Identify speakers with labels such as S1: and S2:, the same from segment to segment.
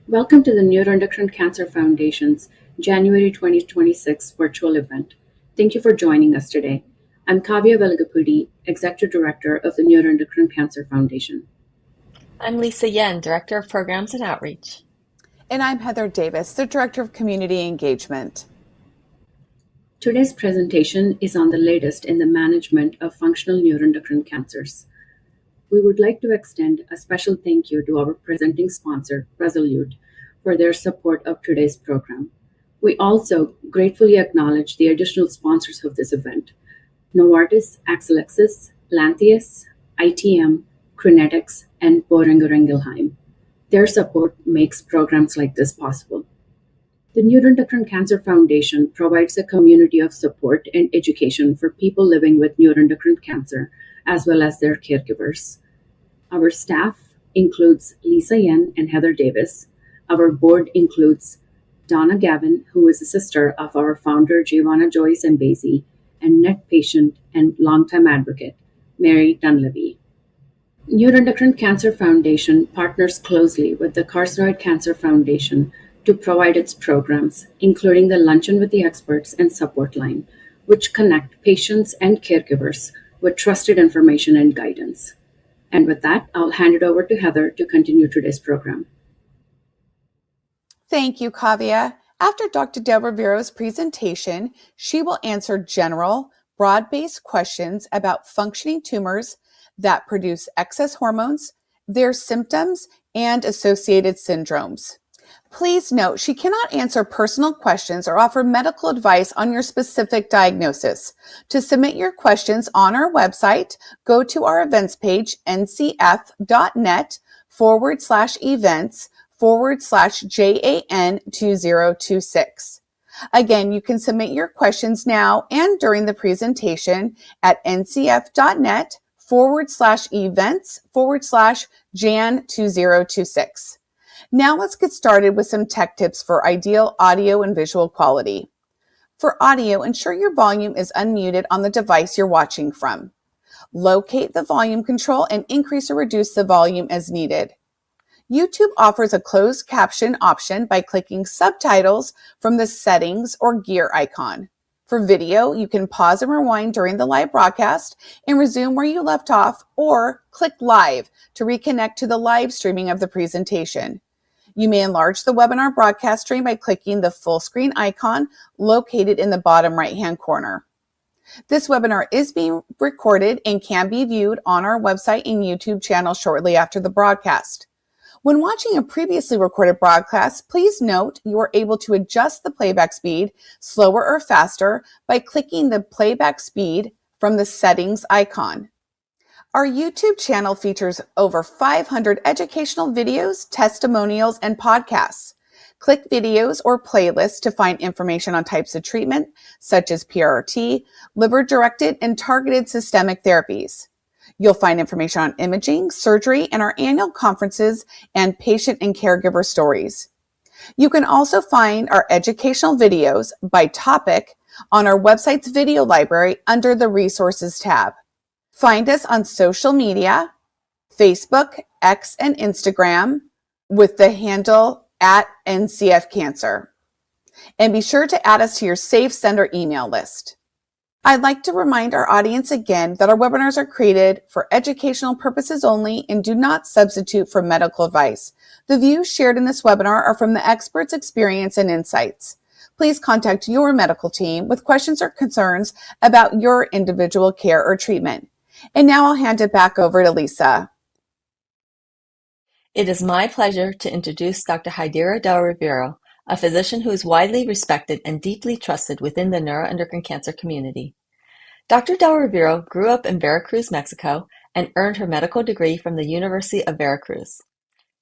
S1: Welcome to the Neuroendocrine Cancer Foundation's January 2026 virtual event. Thank you for joining us today. I'm Kavya Velagapudi, Executive Director of the Neuroendocrine Cancer Foundation.
S2: I'm Lisa Yen, Director of Programs and Outreach.
S3: And I'm Heather Davis, the Director of Community Engagement.
S1: Today's presentation is on the latest in the management of functional neuroendocrine cancers. We would like to extend a special thank you to our presenting sponsor, Resolute, for their support of today's program. We also gratefully acknowledge the additional sponsors of this event: Novartis, Exelixis, Lantheus, ITM, Crinetics, and Boehringer Ingelheim. Their support makes programs like this possible. The Neuroendocrine Cancer Foundation provides a community of support and education for people living with neuroendocrine cancer, as well as their caregivers. Our staff includes Lisa Yen and Heather Davis. Our board includes Donna Gavin, who is a sister of our founder, Giovanna Joyce Mbezi, and NET patient and longtime advocate, Mary Dunleavy. Neuroendocrine Cancer Foundation partners closely with the Carcinoid Cancer Foundation to provide its programs, including the Luncheon with the Experts and Support Line, which connect patients and caregivers with trusted information and guidance. And with that, I'll hand it over to Heather to continue today's program.
S3: Thank you, Kavya. After Dr. Del Rivero's presentation, she will answer general, broad-based questions about functioning tumors that produce excess hormones, their symptoms, and associated syndromes. Please note, she cannot answer personal questions or offer medical advice on your specific diagnosis. To submit your questions on our website, go to our events page, ncf.net/events/JAN2026. Again, you can submit your questions now and during the presentation at ncf.net/events/JAN2026. Now let's get started with some tech tips for ideal audio and visual quality. For audio, ensure your volume is unmuted on the device you're watching from. Locate the volume control and increase or reduce the volume as needed. YouTube offers a closed caption option by clicking subtitles from the settings or gear icon. For video, you can pause and rewind during the live broadcast and resume where you left off, or click live to reconnect to the live streaming of the presentation. You may enlarge the webinar broadcast stream by clicking the full screen icon located in the bottom right-hand corner. This webinar is being recorded and can be viewed on our website and YouTube channel shortly after the broadcast. When watching a previously recorded broadcast, please note you are able to adjust the playback speed slower or faster by clicking the playback speed from the settings icon. Our YouTube channel features over 500 educational videos, testimonials, and podcasts. Click videos or playlists to find information on types of treatment, such as PRRT, liver-directed and targeted systemic therapies. You'll find information on imaging, surgery, and our annual conferences and patient and caregiver stories. You can also find our educational videos by topic on our website's video library under the Resources tab. Find us on social media, Facebook, X, and Instagram with the handle @NCF Cancer. And be sure to add us to your safe sender email list. I'd like to remind our audience again that our webinars are created for educational purposes only and do not substitute for medical advice. The views shared in this webinar are from the experts' experience and insights. Please contact your medical team with questions or concerns about your individual care or treatment. And now I'll hand it back over to Lisa.
S2: It is my pleasure to introduce Dr. Jaydira Del Rivero, a physician who is widely respected and deeply trusted within the neuroendocrine cancer community. Dr. Del Rivero grew up in Veracruz, Mexico, and earned her medical degree from the University of Veracruz.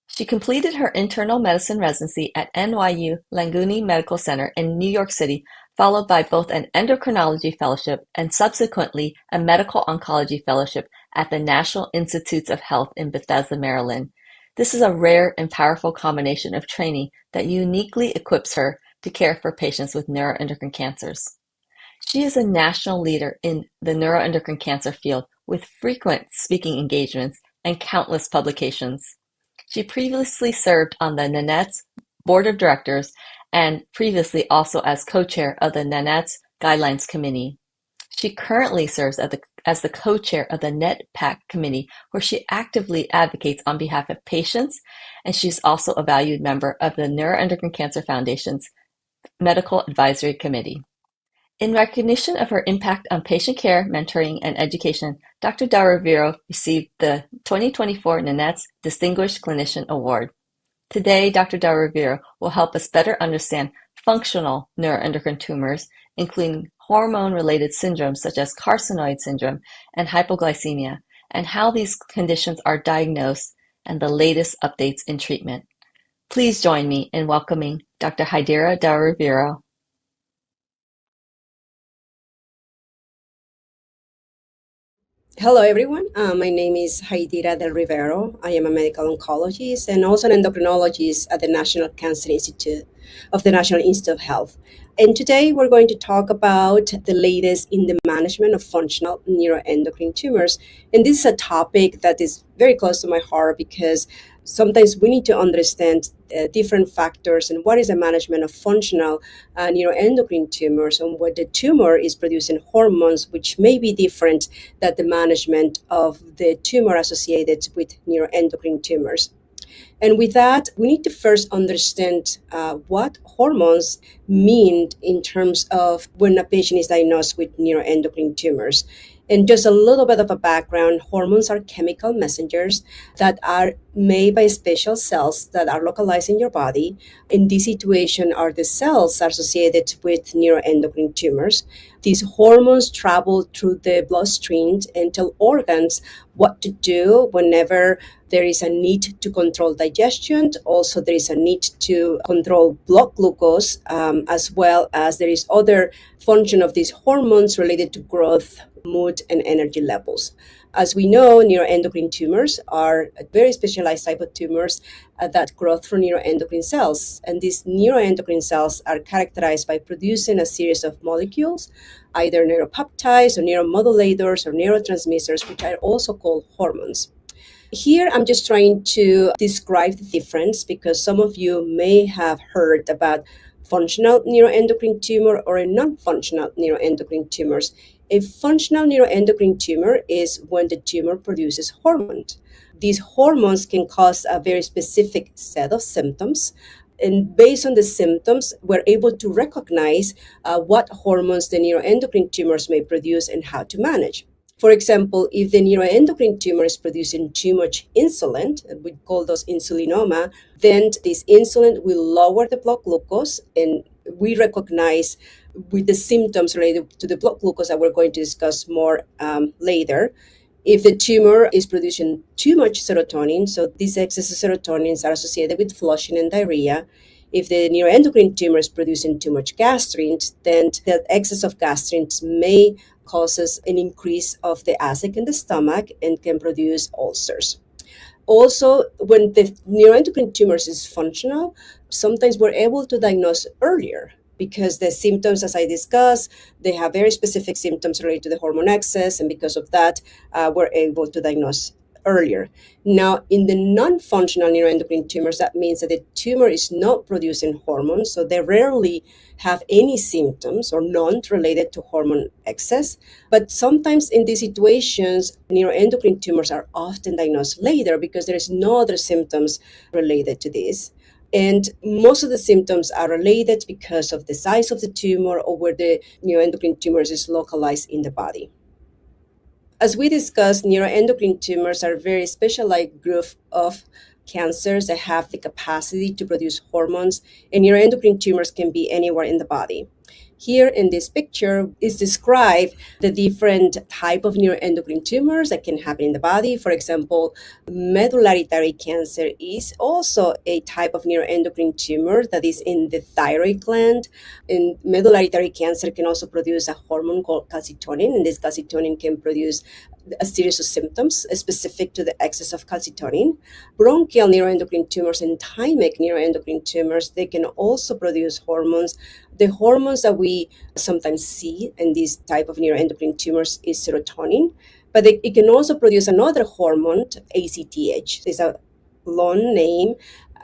S2: She completed her internal medicine residency at NYU Langone Medical Center in New York City, followed by both an endocrinology fellowship and subsequently a medical oncology fellowship at the National Institutes of Health in Bethesda, Maryland. This is a rare and powerful combination of training that uniquely equips her to care for patients with neuroendocrine cancers. She is a national leader in the neuroendocrine cancer field with frequent speaking engagements and countless publications. She previously served on the NANETS Board of Directors and previously also as co-chair of the NANETS Guidelines Committee. She currently serves as the co-chair of the NETPAC Committee, where she actively advocates on behalf of patients, and she's also a valued member of the Neuroendocrine Cancer Foundation's Medical Advisory Committee. In recognition of her impact on patient care, mentoring, and education, Dr. Del Rivero received the 2024 NANETS Distinguished Clinician Award. Today, Dr. Del Rivero will help us better understand functional neuroendocrine tumors, including hormone-related syndromes such as carcinoid syndrome and hypoglycemia, and how these conditions are diagnosed and the latest updates in treatment. Please join me in welcoming Dr. Jaydira Del Rivero.
S4: Hello, everyone. My name is Jaydira Del Rivero. I am a medical oncologist and also an endocrinologist at the National Cancer Institute of the National Institute of Health. And today we're going to talk about the latest in the management of functional neuroendocrine tumors. And this is a topic that is very close to my heart because sometimes we need to understand different factors and what is the management of functional neuroendocrine tumors and what the tumor is producing hormones, which may be different than the management of the tumor associated with neuroendocrine tumors. And with that, we need to first understand what hormones mean in terms of when a patient is diagnosed with neuroendocrine tumors. And just a little bit of a background, hormones are chemical messengers that are made by special cells that are localized in your body. In this situation, are the cells associated with neuroendocrine tumors. These hormones travel through the bloodstream and tell organs what to do whenever there is a need to control digestion. Also, there is a need to control blood glucose, as well as there is other function of these hormones related to growth, mood, and energy levels. As we know, neuroendocrine tumors are a very specialized type of tumors that grow through neuroendocrine cells. And these neuroendocrine cells are characterized by producing a series of molecules, either neuropeptides or neuromodulators or neurotransmitters, which are also called hormones. Here, I'm just trying to describe the difference because some of you may have heard about functional neuroendocrine tumor or a non-functional neuroendocrine tumors. A functional neuroendocrine tumor is when the tumor produces hormones. These hormones can cause a very specific set of symptoms. And based on the symptoms, we're able to recognize what hormones the neuroendocrine tumors may produce and how to manage. For example, if the neuroendocrine tumor is producing too much insulin, and we call those insulinoma, then this insulin will lower the blood glucose, and we recognize with the symptoms related to the blood glucose that we're going to discuss more later. If the tumor is producing too much serotonin, so these excess of serotonins are associated with flushing and diarrhea. If the neuroendocrine tumor is producing too much gastrin, then the excess of gastrin may causes an increase of the acid in the stomach and can produce ulcers. Also, when the neuroendocrine tumors is functional, sometimes we're able to diagnose earlier because the symptoms, as I discussed, they have very specific symptoms related to the hormone excess, and because of that, we're able to diagnose earlier. Now, in the non-functional neuroendocrine tumors, that means that the tumor is not producing hormones, so they rarely have any symptoms or none related to hormone excess. But sometimes in these situations, neuroendocrine tumors are often diagnosed later because there is no other symptoms related to this. And most of the symptoms are related because of the size of the tumor or where the neuroendocrine tumor is localized in the body. As we discussed, neuroendocrine tumors are a very specialized group of cancers that have the capacity to produce hormones, and neuroendocrine tumors can be anywhere in the body. Here in this picture is described the different type of neuroendocrine tumors that can happen in the body. For example, medullary cancer is also a type of neuroendocrine tumor that is in the thyroid gland. And medullary cancer can also produce a hormone called calcitonin, and this calcitonin can produce a series of symptoms specific to the excess of calcitonin. Bronchial neuroendocrine tumors and thymic neuroendocrine tumors, they can also produce hormones. The hormones that we sometimes see in this type of neuroendocrine tumors is serotonin, but it can also produce another hormone, ACTH. It's a long name.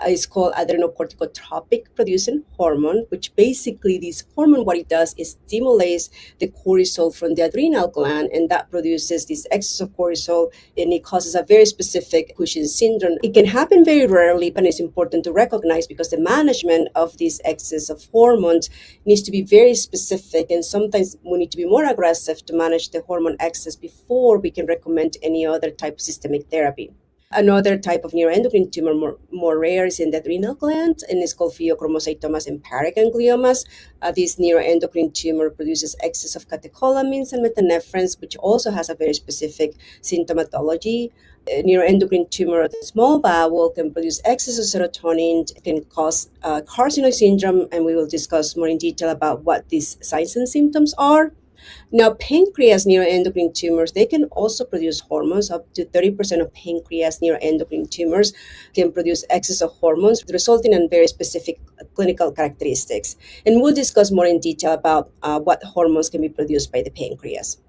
S4: It's called adrenocorticotropic producing hormone, which basically this hormone, what it does is stimulates the cortisol from the adrenal gland, and that produces this excess of cortisol, and it causes a very specific Cushing's syndrome. It can happen very rarely, but it's important to recognize because the management of this excess of hormones needs to be very specific, and sometimes we need to be more aggressive to manage the hormone excess before we can recommend any other type of systemic therapy. Another type of neuroendocrine tumor, more rare, is in the adrenal gland, and it's called pheochromocytomas and paragangliomas. This neuroendocrine tumor produces excess of catecholamines and metanephrines, which also has a very specific symptomatology. A neuroendocrine tumor of the small bowel can produce excess of serotonin, can cause carcinoid syndrome, and we will discuss more in detail about what these signs and symptoms are. Now, pancreas neuroendocrine tumors, they can also produce hormones. Up to 30% of pancreas neuroendocrine tumors can produce excess of hormones, resulting in very specific clinical characteristics. And we'll discuss more in detail about what hormones can be produced by the pancreas.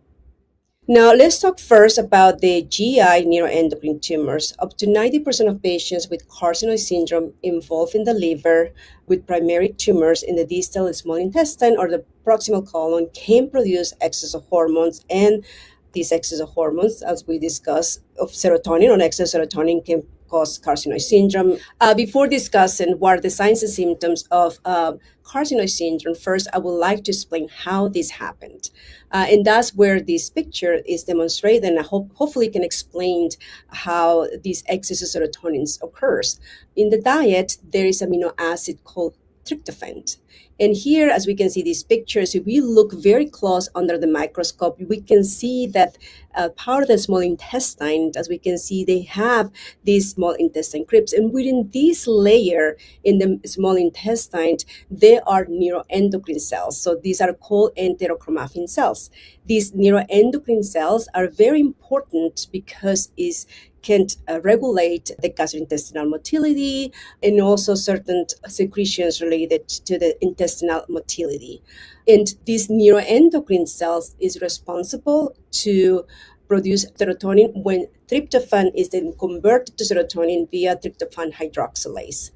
S4: Now, let's talk first about the GI neuroendocrine tumors. Up to 90% of patients with carcinoid syndrome involved in the liver with primary tumors in the distal small intestine or the proximal colon can produce excess of hormones, and these excess of hormones, as we discussed, of serotonin or excess serotonin can cause carcinoid syndrome. Before discussing what are the signs and symptoms of carcinoid syndrome, first I would like to explain how this happened. And that's where this picture is demonstrated, and I hopefully can explain how this excess of serotonin occurs. In the diet, there is amino acid called tryptophan. And here, as we can see these pictures, if we look very close under the microscope, we can see that part of the small intestine, as we can see, they have these small intestine crypts. And within this layer in the small intestine, there are neuroendocrine cells. So these are called enterochromaffin cells. These neuroendocrine cells are very important because it can regulate the gastrointestinal motility and also certain secretions related to the intestinal motility. And these neuroendocrine cells is responsible to produce serotonin when tryptophan is then converted to serotonin via tryptophan hydroxylase.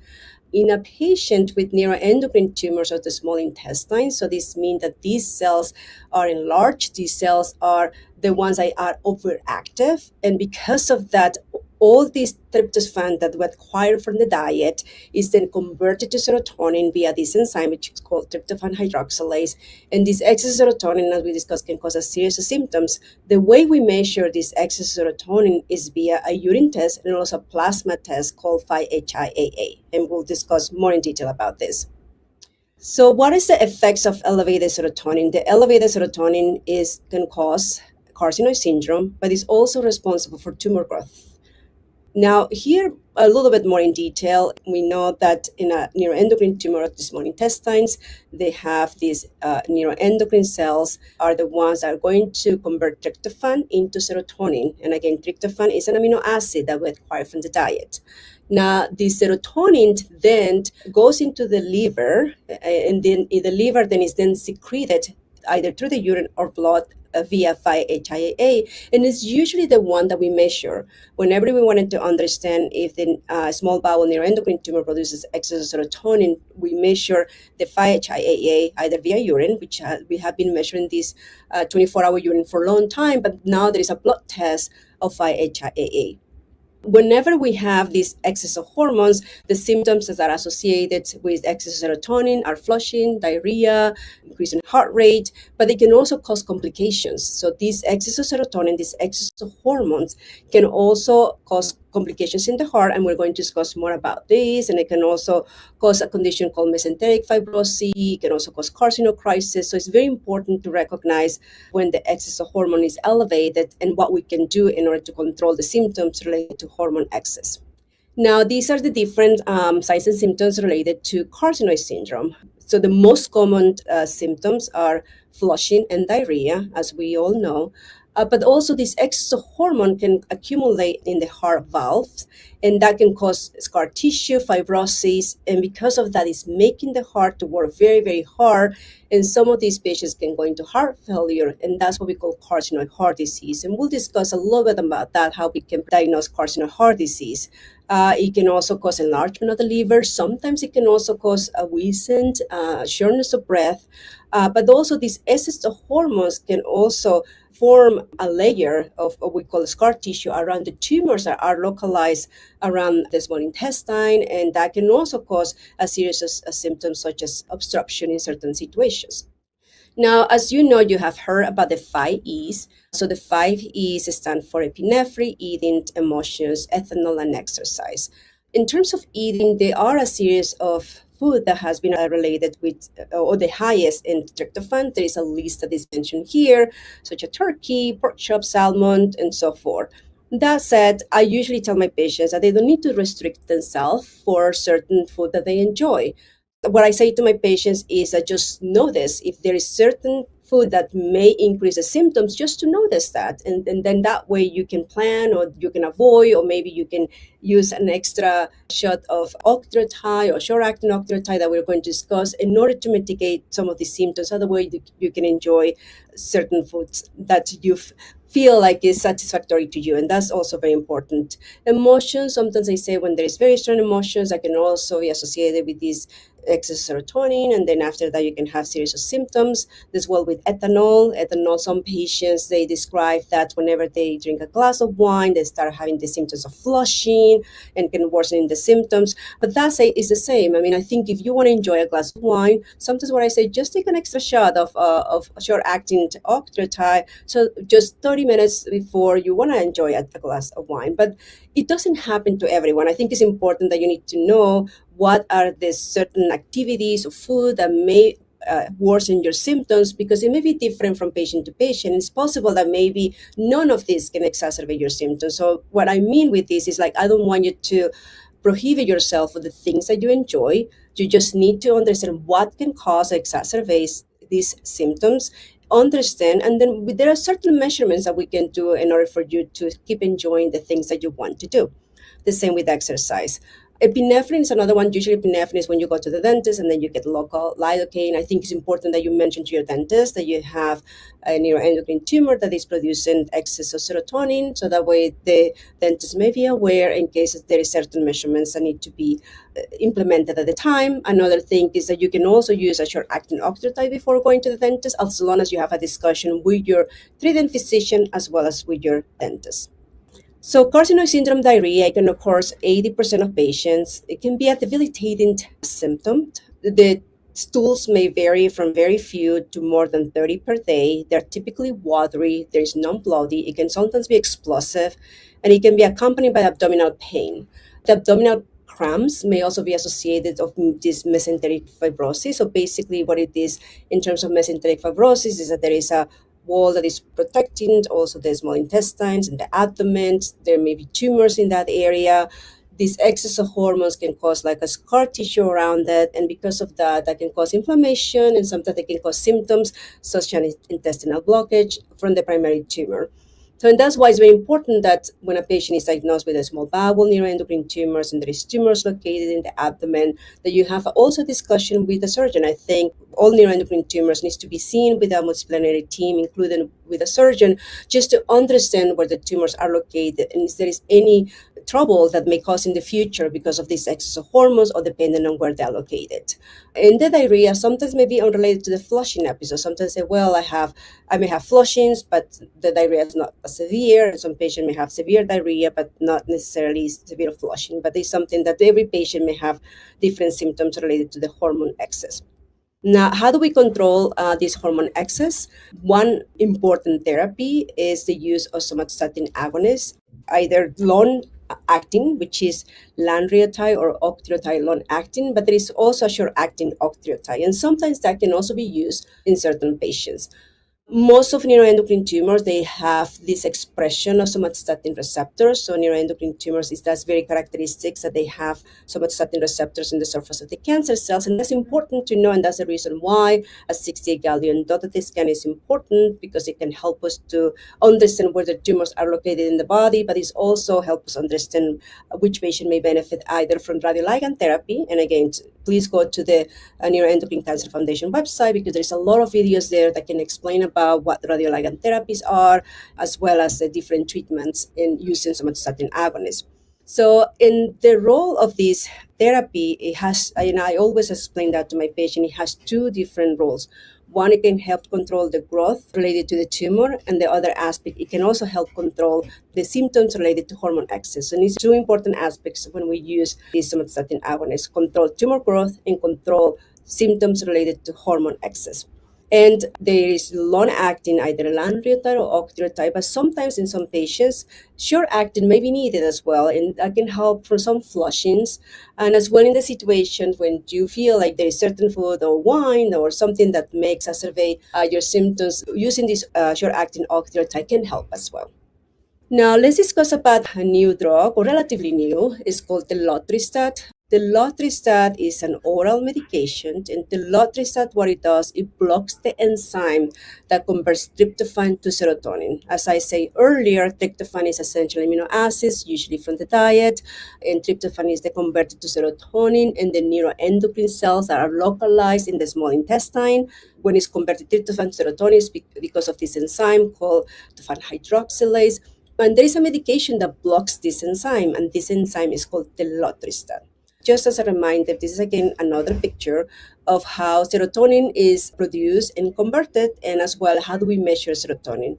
S4: In a patient with neuroendocrine tumors of the small intestine, so this means that these cells are enlarged, these cells are the ones that are overactive, and because of that, all this tryptophan that we acquired from the diet is then converted to serotonin via this enzyme, which is called tryptophan hydroxylase. And this excess serotonin, as we discussed, can cause a series of symptoms. The way we measure this excess serotonin is via a urine test and also a plasma test called 5-HIAA. And we'll discuss more in detail about this. So what is the effects of elevated serotonin? The elevated serotonin can cause carcinoid syndrome, but is also responsible for tumor growth. Now, here, a little bit more in detail, we know that in a neuroendocrine tumor of the small intestines, they have these neuroendocrine cells are the ones that are going to convert tryptophan into serotonin. And again, tryptophan is an amino acid that we acquire from the diet. Now, the serotonin then goes into the liver, and then the liver then is then secreted either through the urine or blood via 5-HIAA, and it's usually the one that we measure whenever we wanted to understand if the small bowel neuroendocrine tumor produces excess serotonin. We measure the 5-HIAA either via urine, which we have been measuring this 24-hour urine for a long time, but now there is a blood test of 5-HIAA. Whenever we have this excess of hormones, the symptoms that are associated with excess serotonin are flushing, diarrhea, increase in heart rate, but they can also cause complications. So this excess of serotonin, this excess of hormones can also cause complications in the heart, and we're going to discuss more about this. And it can also cause a condition called mesenteric fibrosis. It can also cause carcinoid crisis. So it's very important to recognize when the excess of hormone is elevated and what we can do in order to control the symptoms related to hormone excess. Now, these are the different signs and symptoms related to carcinoid syndrome. So the most common symptoms are flushing and diarrhea, as we all know. But also this excess of hormone can accumulate in the heart valves, and that can cause scar tissue, fibrosis, and because of that, it's making the heart to work very, very hard, and some of these patients can go into heart failure, and that's what we call carcinoid heart disease. And we'll discuss a little bit about that, how we can diagnose carcinoid heart disease. It can also cause enlargement of the liver. Sometimes it can also cause a wheezing, shortness of breath, but also these excess of hormones can also form a layer of what we call scar tissue around the tumors that are localized around the small intestine, and that can also cause a series of symptoms such as obstruction in certain situations. Now, as you know, you have heard about the 5 E's. So the 5 E's stand for epinephrine, eating, emotions, ethanol, and exercise. In terms of eating, there are a series of food that has been related with or the highest in tryptophan. There is a list that is mentioned here, such as turkey, pork chop, salmon, and so forth. That said, I usually tell my patients that they don't need to restrict themselves for certain food that they enjoy. What I say to my patients is that just notice if there is certain food that may increase the symptoms, just to notice that. And then that way you can plan, or you can avoid, or maybe you can use an extra shot of octreotide or short-acting octreotide that we're going to discuss in order to mitigate some of the symptoms. Otherwise, you can enjoy certain foods that you feel like is satisfactory to you, and that's also very important. Emotions, sometimes I say when there is very strong emotions, that can also be associated with this excess serotonin, and then after that you can have series of symptoms as well with ethanol. Some patients, they describe that whenever they drink a glass of wine, they start having the symptoms of flushing and can worsen the symptoms. But that is the same. I mean, I think if you want to enjoy a glass of wine, sometimes what I say, just take an extra shot of short-acting octreotide, so just 30 minutes before you want to enjoy a glass of wine. But it doesn't happen to everyone. I think it's important that you need to know what are the certain activities or food that may worsen your symptoms, because it may be different from patient to patient. It's possible that maybe none of this can exacerbate your symptoms. So what I mean with this is, like, I don't want you to prohibit yourself for the things that you enjoy. You just need to understand what can cause or exacerbate these symptoms, understand, and then there are certain measurements that we can do in order for you to keep enjoying the things that you want to do. The same with exercise. Epinephrine is another one. Usually epinephrine is when you go to the dentist and then you get local lidocaine. I think it's important that you mention to your dentist that you have a neuroendocrine tumor that is producing excess of serotonin, so that way the dentist may be aware in case there is certain measurements that need to be implemented at the time. Another thing is that you can also use a short-acting octreotide before going to the dentist, as long as you have a discussion with your treating physician as well as with your dentist. So carcinoid syndrome diarrhea can occur 80% of patients. It can be a debilitating symptom. The stools may vary from very few to more than 30 per day. They're typically watery. There's non-bloody. It can sometimes be explosive, and it can be accompanied by abdominal pain. The abdominal cramps may also be associated with this mesenteric fibrosis. So basically what it is in terms of mesenteric fibrosis is that there is a wall that is protecting also the small intestines and the abdomen. There may be tumors in that area. This excess of hormones can cause like a scar tissue around it, and because of that, that can cause inflammation, and sometimes they can cause symptoms such as intestinal blockage from the primary tumor. So, and that's why it's very important that when a patient is diagnosed with a small bowel neuroendocrine tumors and there is tumors located in the abdomen, that you have also discussion with the surgeon. I think all neuroendocrine tumors needs to be seen with a multidisciplinary team, including with a surgeon, just to understand where the tumors are located and if there is any trouble that may cause in the future because of this excess of hormones or depending on where they're located. And the diarrhea sometimes may be unrelated to the flushing episode. Sometimes say, well, I may have flushings, but the diarrhea is not severe. Some patient may have severe diarrhea, but not necessarily severe flushing. But it's something that every patient may have different symptoms related to the hormone excess. Now, how do we control this hormone excess? One important therapy is the use of somatostatin agonists, either long-acting, which is lanreotide, or octreotide long-acting, but there is also a short-acting octreotide, and sometimes that can also be used in certain patients. Most of neuroendocrine tumors, they have this expression of somatostatin receptors. So neuroendocrine tumors, that's very characteristic that they have somatostatin receptors in the surface of the cancer cells. And that's important to know, and that's the reason why a 68 gallium dot scan is important, because it can help us to understand where the tumors are located in the body, but it also helps us understand which patient may benefit either from radioligand therapy. And again, please go to the Neuroendocrine Cancer Foundation website, because there's a lot of videos there that can explain about what radioligand therapies are, as well as the different treatments in using somatostatin agonists. So in the role of this therapy, it has, I always explain that to my patient, it has two different roles. One, it can help control the growth related to the tumor, and the other aspect, it can also help control the symptoms related to hormone excess. And it's two important aspects when we use these somatostatin agonists: control tumor growth and control symptoms related to hormone excess. And there is long-acting, either lanreotide or octreotide, but sometimes in some patients, short-acting may be needed as well, and that can help for some flushings, and as well in the situations when you feel like there is certain food or wine or something that may exacerbate your symptoms. Using this short-acting octreotide can help as well. Now, let's discuss about a new drug, or relatively new. It's called the lotristat. The lotristat is an oral medication, and the lotristat, what it does, it blocks the enzyme that converts tryptophan to serotonin. As I said earlier, tryptophan is essential amino acids, usually from the diet, and tryptophan is converted to serotonin in the neuroendocrine cells that are localized in the small intestine. When it's converted tryptophan to serotonin, it's because of this enzyme called tryptophan hydroxylase. And there is a medication that blocks this enzyme, and this enzyme is called the lotristat. Just as a reminder, this is again another picture of how serotonin is produced and converted, and as well, how do we measure serotonin.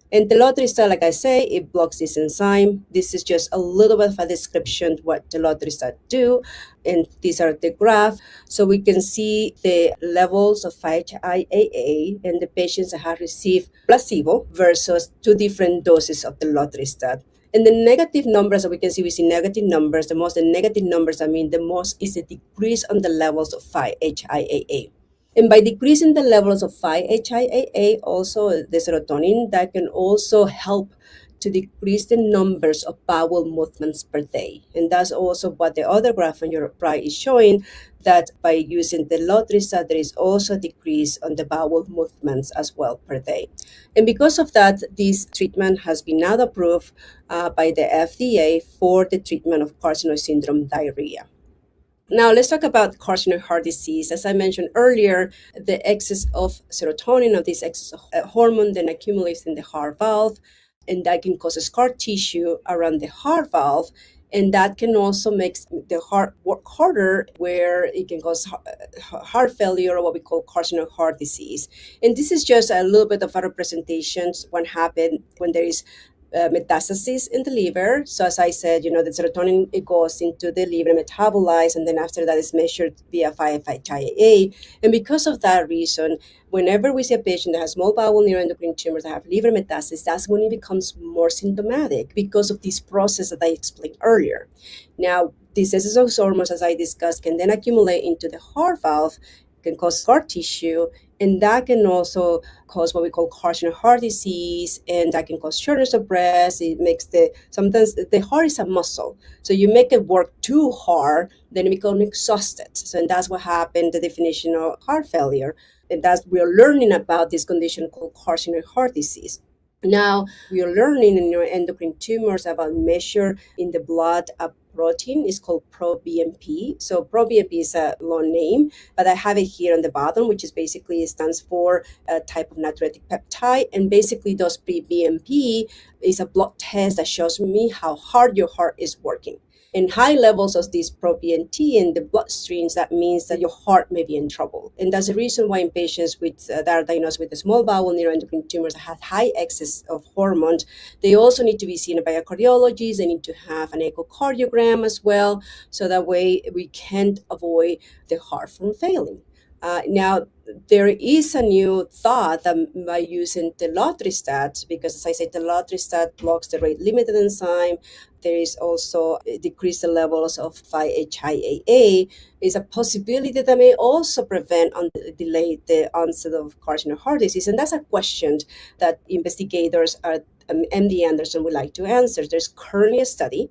S4: And the lotristat, like I say, it blocks this enzyme. This is just a little bit of a description of what the lotristat do. And these are the graph. So we can see the levels of 5-HIAA in the patients that have received placebo versus two different doses of the lotristat. And the negative numbers that we see negative numbers. The negative numbers, the most is a decrease on the levels of 5-HIAA. And by decreasing the levels of 5-HIAA, also the serotonin, that can also help to decrease the numbers of bowel movements per day. And that's also what the other graph on your right is showing, that by using the lotristat, there is also a decrease on the bowel movements as well per day. And because of that, this treatment has been now approved by the FDA for the treatment of carcinoid syndrome diarrhea. Now, let's talk about carcinoid heart disease. As I mentioned earlier, the excess of serotonin, of this excess of hormone, then accumulates in the heart valve, and that can cause scar tissue around the heart valve. And that can also make the heart work harder, where it can cause heart failure, or what we call carcinoid heart disease. And this is just a little bit of a representation of what happens when there is metastasis in the liver. So as I said, the serotonin, it goes into the liver, metabolized, and then after that is measured via 5-HIAA. And because of that reason, whenever we see a patient that has small bowel neuroendocrine tumors that have liver metastasis, that's when it becomes more symptomatic because of this process that I explained earlier. Now, these excess of hormones, as I discussed, can then accumulate into the heart valve, can cause scar tissue, and that can also cause what we call carcinoid heart disease, and that can cause shortness of breath. It makes sometimes the heart is a muscle. So you make it work too hard, then it becomes exhausted. So and that's what happened, the definition of heart failure. And that's we're learning about this condition called carcinoid heart disease. Now, we are learning in neuroendocrine tumors about measure in the blood a protein is called proBNP. So proBNP is a long name, but I have it here on the bottom, which is basically stands for a type of natriuretic peptide. And basically, those proBNP is a blood test that shows me how hard your heart is working. In high levels of this proBNP in the bloodstreams, that means that your heart may be in trouble. And that's the reason why in patients that are diagnosed with small bowel neuroendocrine tumors that have high excess of hormones, they also need to be seen by a cardiologist. They need to have an echocardiogram as well, so that way we can't avoid the heart from failing. Now, there is a new thought that by using telotristat, because as I said, telotristat blocks the rate-limited enzyme. There is also decrease the levels of 5-HIAA. Is a possibility that may also prevent and delay the onset of carcinoid heart disease. And that's a question that investigators at MD Anderson would like to answer. There's currently a study.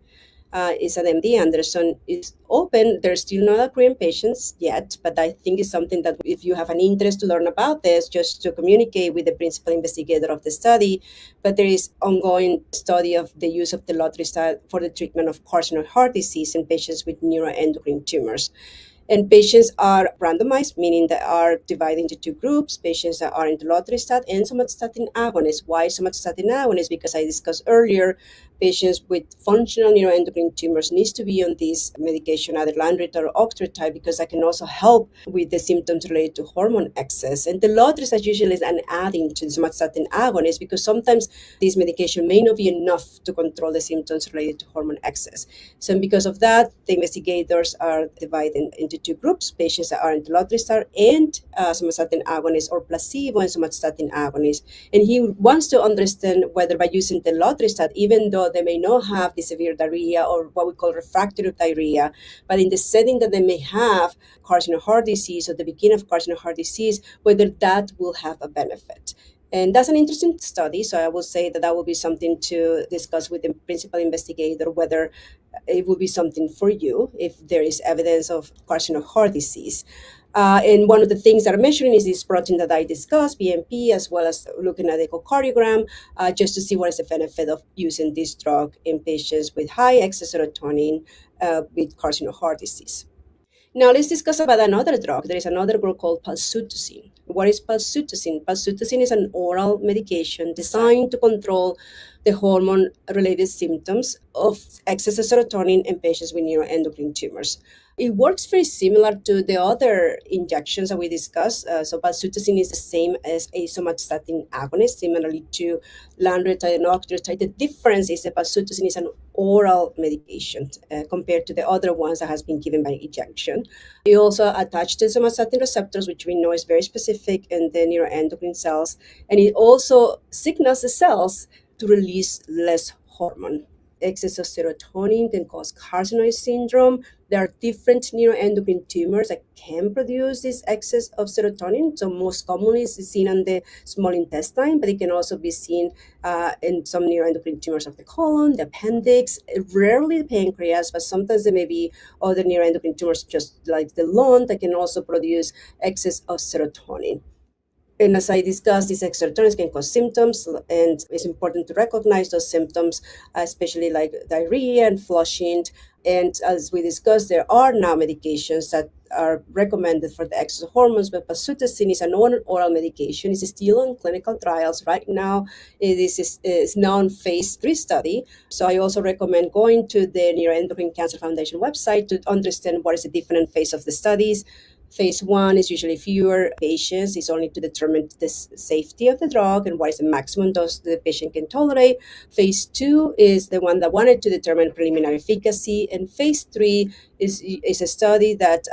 S4: Is at MD Anderson is open. There's still not accruing patients yet, but I think it's something that if you have an interest to learn about this, just to communicate with the principal investigator of the study. But there is ongoing study of the use of telotristat for the treatment of carcinoid heart disease in patients with neuroendocrine tumors. And patients are randomized, meaning they are divided into two groups, patients that are in telotristat and somatostatin agonists. Why somatostatin agonists? Because I discussed earlier, patients with functional neuroendocrine tumors needs to be on this medication, either lanreotide or octreotide, because that can also help with the symptoms related to hormone excess. And telotristat usually is an add-in to somatostatin agonist because sometimes this medication may not be enough to control the symptoms related to hormone excess. So because of that, the investigators are divided into two groups, patients that are in telotristat and somatostatin agonist or placebo and somatostatin agonist. And he wants to understand whether by using telotristat, even though they may not have the severe diarrhea or what we call refractory diarrhea, but in the setting that they may have carcinoid heart disease or the beginning of carcinoid heart disease, whether that will have a benefit. And that's an interesting study. So I will say that will be something to discuss with the principal investigator, whether it will be something for you if there is evidence of carcinoid heart disease. And one of the things that I'm measuring is this protein that I discussed, BNP, as well as looking at echocardiogram, just to see what is the benefit of using this drug in patients with high excess serotonin with carcinoid heart disease. Now let's discuss about another drug. There is another drug called paltusotine. What is paltusotine? Paltusotine is an oral medication designed to control the hormone-related symptoms of excess serotonin in patients with neuroendocrine tumors. It works very similar to the other injections that we discussed. So paltusotine is the same as a somatostatin agonist, similarly to lanreotide and octreotide. The difference is that paltusotine is an oral medication compared to the other ones that has been given by injection. It also attached to somatostatin receptors, which we know is very specific in the neuroendocrine cells, and it also signals the cells to release less hormone. Excess of serotonin can cause carcinoid syndrome. There are different neuroendocrine tumors that can produce this excess of serotonin. So most commonly it's seen on the small intestine, but it can also be seen in some neuroendocrine tumors of the colon, the appendix, rarely the pancreas, but sometimes there may be other neuroendocrine tumors just like the lung that can also produce excess of serotonin. And as I discussed, these exertones can cause symptoms, and it's important to recognize those symptoms, especially like diarrhea and flushing. And as we discussed, there are now medications that are recommended for the excess of hormones, but paltusotine is an oral medication. It's still on clinical trials right now. It is now in phase 3 study. So I also recommend going to the Neuroendocrine Cancer Foundation website to understand what is the different phase of the studies. Phase 1 is usually fewer patients. It's only to determine the safety of the drug and what is the maximum dose the patient can tolerate. Phase 2 is the one that wanted to determine preliminary efficacy. And phase 3 is a study that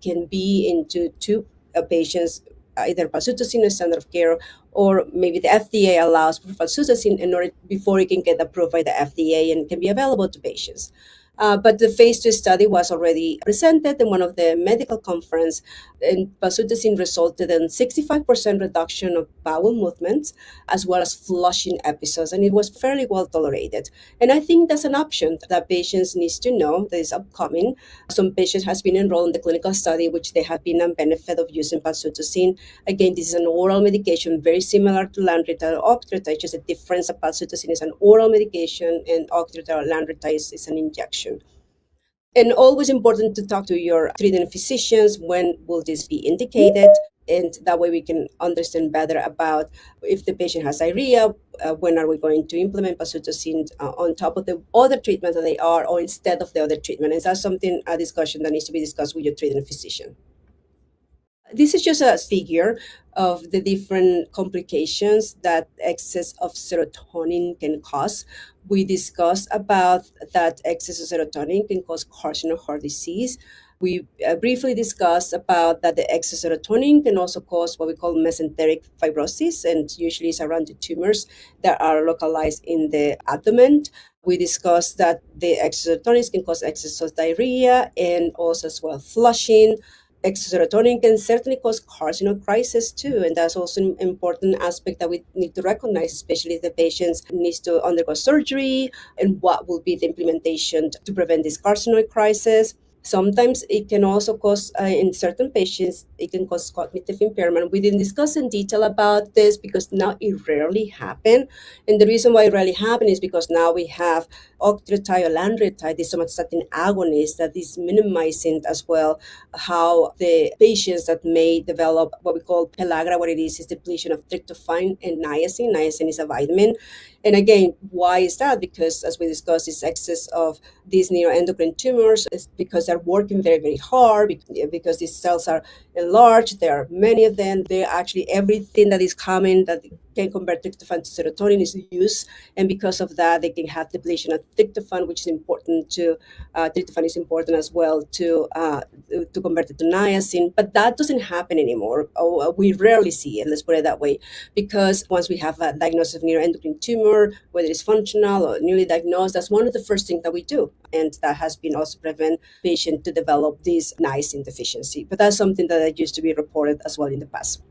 S4: can be into two patients, either paltusotine as standard of care, or maybe the FDA allows for paltusotine in order before it can get approved by the FDA and can be available to patients. But the phase 2 study was already presented in one of the medical conference, and paltusotine resulted in 65% reduction of bowel movements as well as flushing episodes, and it was fairly well tolerated. And I think that's an option that patients need to know that is upcoming. Some patients has been enrolled in the clinical study, which they have been on benefit of using paltusotine. Again, this is an oral medication, very similar to lanreotide or octreotide, just a difference of paltusotine is an oral medication and octreotide or lanreotide is an injection. And always important to talk to your treating physicians when will this be indicated, and that way we can understand better about if the patient has diarrhea, when are we going to implement paltusotine on top of the other treatment that they are or instead of the other treatment. And that's something, a discussion that needs to be discussed with your treating physician. This is just a figure of the different complications that excess of serotonin can cause. We discussed about that excess of serotonin can cause carcinoid heart disease. We briefly discussed about that the excess serotonin can also cause what we call mesenteric fibrosis, and usually it's around the tumors that are localized in the abdomen. We discussed that the excess serotonin can cause excess of diarrhea and also as well flushing. Excess serotonin can certainly cause carcinoid crisis too, and that's also an important aspect that we need to recognize, especially if the patient needs to undergo surgery, and what will be the implementation to prevent this carcinoid crisis. Sometimes it can also cause, in certain patients, it can cause cognitive impairment. We didn't discuss in detail about this because now it rarely happens. And the reason why it rarely happens is because now we have octreotide or lanreotide, the somatostatin agonist, that is minimizing as well how the patients that may develop what we call pellagra, what it is depletion of tryptophan and niacin. Niacin is a vitamin. And again, why is that? Because as we discussed, it's excess of these neuroendocrine tumors is because they're working very, very hard, because these cells are enlarged. There are many of them. They're actually everything that is common that can convert tryptophan to serotonin is used. And because of that, they can have depletion of tryptophan, which is important to, tryptophan is important as well to convert it to niacin. But that doesn't happen anymore. We rarely see it, let's put it that way, because once we have a diagnosis of neuroendocrine tumor, whether it's functional or newly diagnosed, that's one of the first things that we do. And that has been also prevent patient to develop this niacin deficiency. But that's something that used to be reported as well in the past.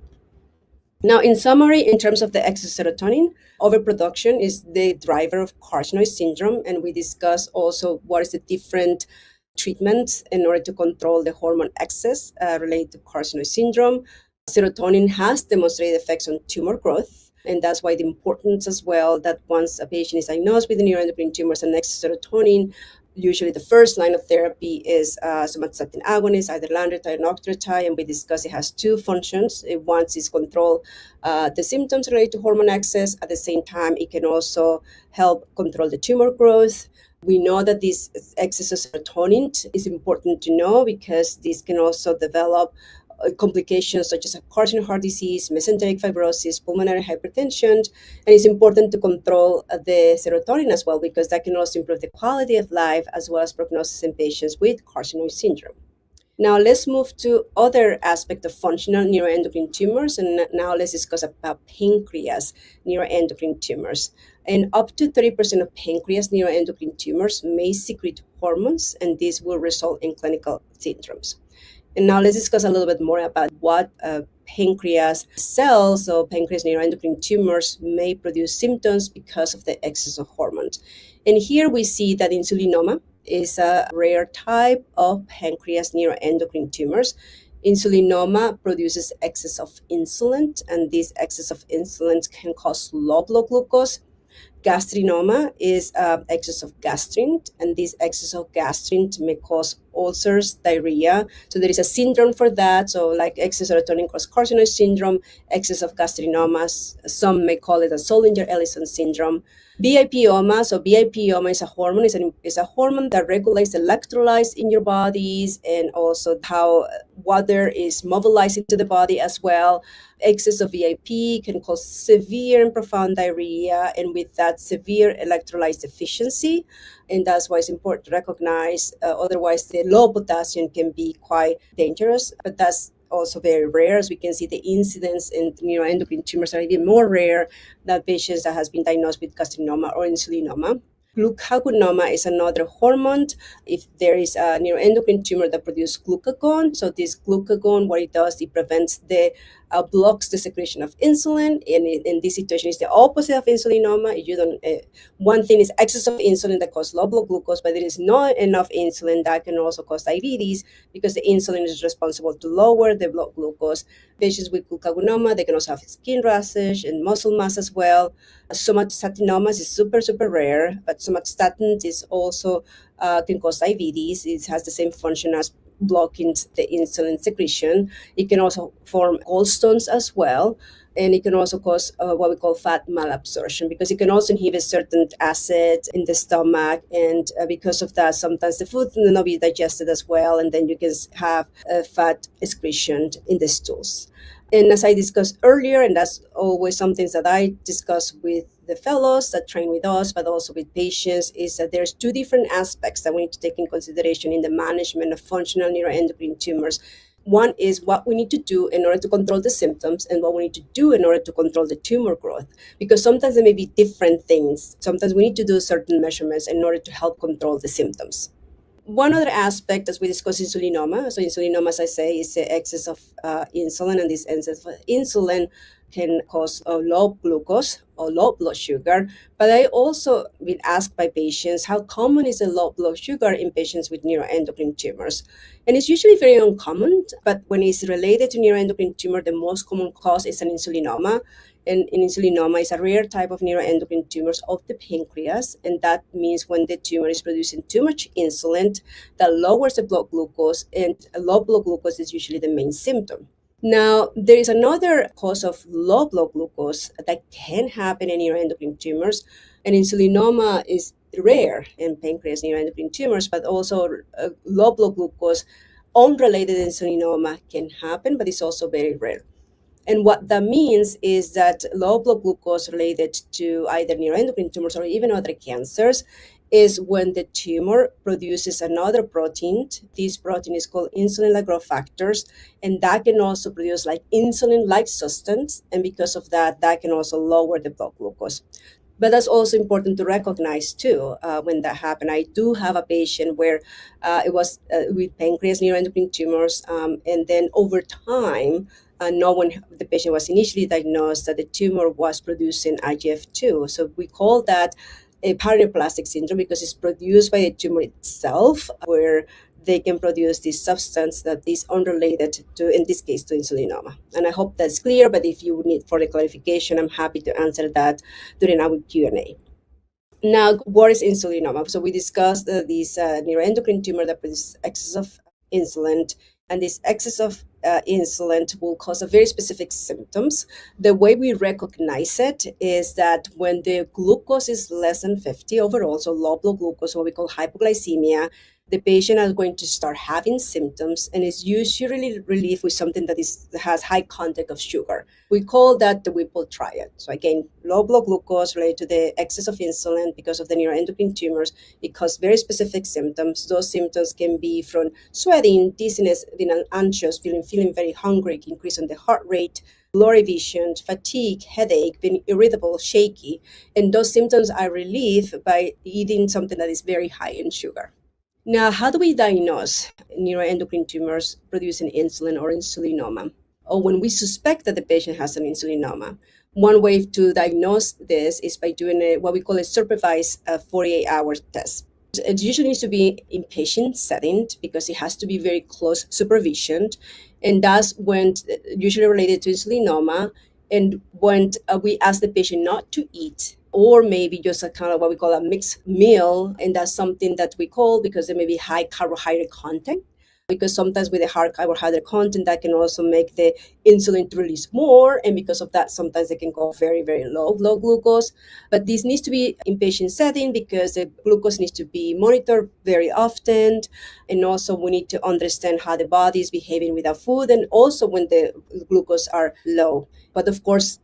S4: Now, in summary, in terms of the excess serotonin, overproduction is the driver of carcinoid syndrome. And we discuss also what is the different treatments in order to control the hormone excess related to carcinoid syndrome. Serotonin has demonstrated effects on tumor growth. And that's why the importance as well that once a patient is diagnosed with the neuroendocrine tumors and excess serotonin, usually the first line of therapy is somatostatin agonist, either lanreotide or octreotide, and we discuss it has two functions. One is control the symptoms related to hormone excess. At the same time, it can also help control the tumor growth. We know that this excess of serotonin is important to know because this can also develop complications such as carcinoid heart disease, mesenteric fibrosis, pulmonary hypertension, and it's important to control the serotonin as well because that can also improve the quality of life as well as prognosis in patients with carcinoid syndrome. Now let's move to other aspect of functional neuroendocrine tumors, and now let's discuss about pancreas neuroendocrine tumors. And up to 30% of pancreas neuroendocrine tumors may secrete hormones, and this will result in clinical syndromes. And now let's discuss a little bit more about what pancreas cells or pancreas neuroendocrine tumors may produce symptoms because of the excess of hormones. And here we see that insulinoma is a rare type of pancreas neuroendocrine tumors. Insulinoma produces excess of insulin, and this excess of insulin can cause low blood glucose. Gastrinoma is excess of gastrin, and this excess of gastrin may cause ulcers, diarrhea. So there is a syndrome for that. So like excess serotonin causes carcinoid syndrome, excess of gastrinomas, some may call it a Zollinger-Ellison syndrome. VIPoma, so VIPoma is a hormone, is a hormone that regulates electrolytes in your bodies and also how water is mobilized into the body as well. Excess of VIP can cause severe and profound diarrhea, and with that severe electrolyte deficiency. And that's why it's important to recognize, otherwise the low potassium can be quite dangerous, but that's also very rare. As we can see, the incidence in neuroendocrine tumors are even more rare than patients that has been diagnosed with gastrinoma or insulinoma. Glucagonoma is another hormone. If there is a neuroendocrine tumor that produces glucagon, so this glucagon, what it does, it prevents blocks the secretion of insulin. And in this situation, is the opposite of insulinoma. You don't. One thing is excess of insulin that causes low blood glucose, but there is not enough insulin that can also cause diabetes because the insulin is responsible to lower the blood glucose. Patients with glucagonoma, they can also have skin rashes and muscle mass as well. Somatostenomas is super, super rare, but somatostatin is also can cause diabetes. It has the same function as blocking the insulin secretion. It can also form gallstones as well. And it can also cause what we call fat malabsorption because it can also inhibit certain acids in the stomach. And because of that, sometimes the food will not be digested as well. And then you can have fat excretion in the stools. And as I discussed earlier, and that's always something that I discuss with the fellows that train with us, but also with patients, is that there's two different aspects that we need to take in consideration in the management of functional neuroendocrine tumors. One is what we need to do in order to control the symptoms and what we need to do in order to control the tumor growth. Because sometimes there may be different things. Sometimes we need to do certain measurements in order to help control the symptoms. One other aspect, as we discussed, insulinoma. So insulinoma, as I say, is the excess of insulin, and this excess of insulin can cause low glucose or low blood sugar. But I also been asked by patients, how common is a low blood sugar in patients with neuroendocrine tumors? And it's usually very uncommon, but when it's related to neuroendocrine tumor, the most common cause is an insulinoma. And insulinoma is a rare type of neuroendocrine tumors of the pancreas, and that means when the tumor is producing too much insulin, that lowers the blood glucose, and low blood glucose is usually the main symptom. Now, there is another cause of low blood glucose that can happen in neuroendocrine tumors, and insulinoma is rare in pancreas neuroendocrine tumors, but also low blood glucose unrelated insulinoma can happen, but it's also very rare. And what that means is that low blood glucose related to either neuroendocrine tumors or even other cancers is when the tumor produces another protein. This protein is called insulin-like growth factors, and that can also produce like insulin-like substance. And because of that, that can also lower the blood glucose. But that's also important to recognize too when that happened. I do have a patient where it was with pancreas neuroendocrine tumors, and then over time, when the patient was initially diagnosed, that the tumor was producing IGF-2. So we call that a paraneoplastic syndrome because it's produced by the tumor itself, where they can produce this substance that is unrelated to, in this case, to insulinoma. And I hope that's clear, but if you need further clarification, I'm happy to answer that during our Q&A. Now, what is insulinoma? So we discussed this neuroendocrine tumor that produces excess of insulin, and this excess of insulin will cause a very specific symptoms. The way we recognize it is that when the glucose is less than 50 overall, so low blood glucose, what we call hypoglycemia, the patient is going to start having symptoms, and it's usually relieved with something that has high content of sugar. We call that the Whipple triad. So again, low blood glucose related to the excess of insulin because of the neuroendocrine tumors. It causes very specific symptoms. Those symptoms can be from sweating, dizziness, being anxious, feeling very hungry, increase in the heart rate, blurry vision, fatigue, headache, being irritable, shaky. And those symptoms are relieved by eating something that is very high in sugar. Now, how do we diagnose neuroendocrine tumors producing insulin or insulinoma? Or when we suspect that the patient has an insulinoma, one way to diagnose this is by doing what we call a supervised 48-hour test. It usually needs to be in patient setting because it has to be very close supervision, and that's when usually related to insulinoma. And when we ask the patient not to eat, or maybe just a kind of what we call a mixed meal, and that's something that we call because there may be high carbohydrate content. Because sometimes with the high carbohydrate content, that can also make the insulin to release more, and because of that, sometimes they can go very, very low glucose. But this needs to be in patient setting because the glucose needs to be monitored very often, and also we need to understand how the body is behaving without food, and also when the glucose are low. But of course,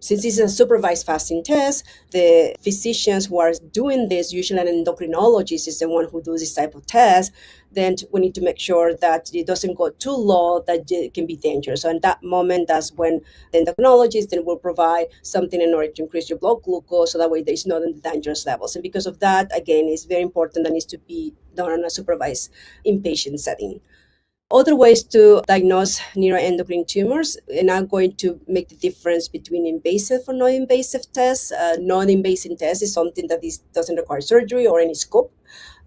S4: Since it's a supervised fasting test, the physicians who are doing this, usually an endocrinologist is the one who does this type of test, then we need to make sure that it doesn't go too low that it can be dangerous. So in that moment, that's when the endocrinologist then will provide something in order to increase your blood glucose, so that way there's not in the dangerous levels. And because of that, again, it's very important that needs to be done in a supervised inpatient setting. Other ways to diagnose neuroendocrine tumors, and I'm going to make the difference between invasive or non-invasive tests. Non-invasive test is something that doesn't require surgery or any scope,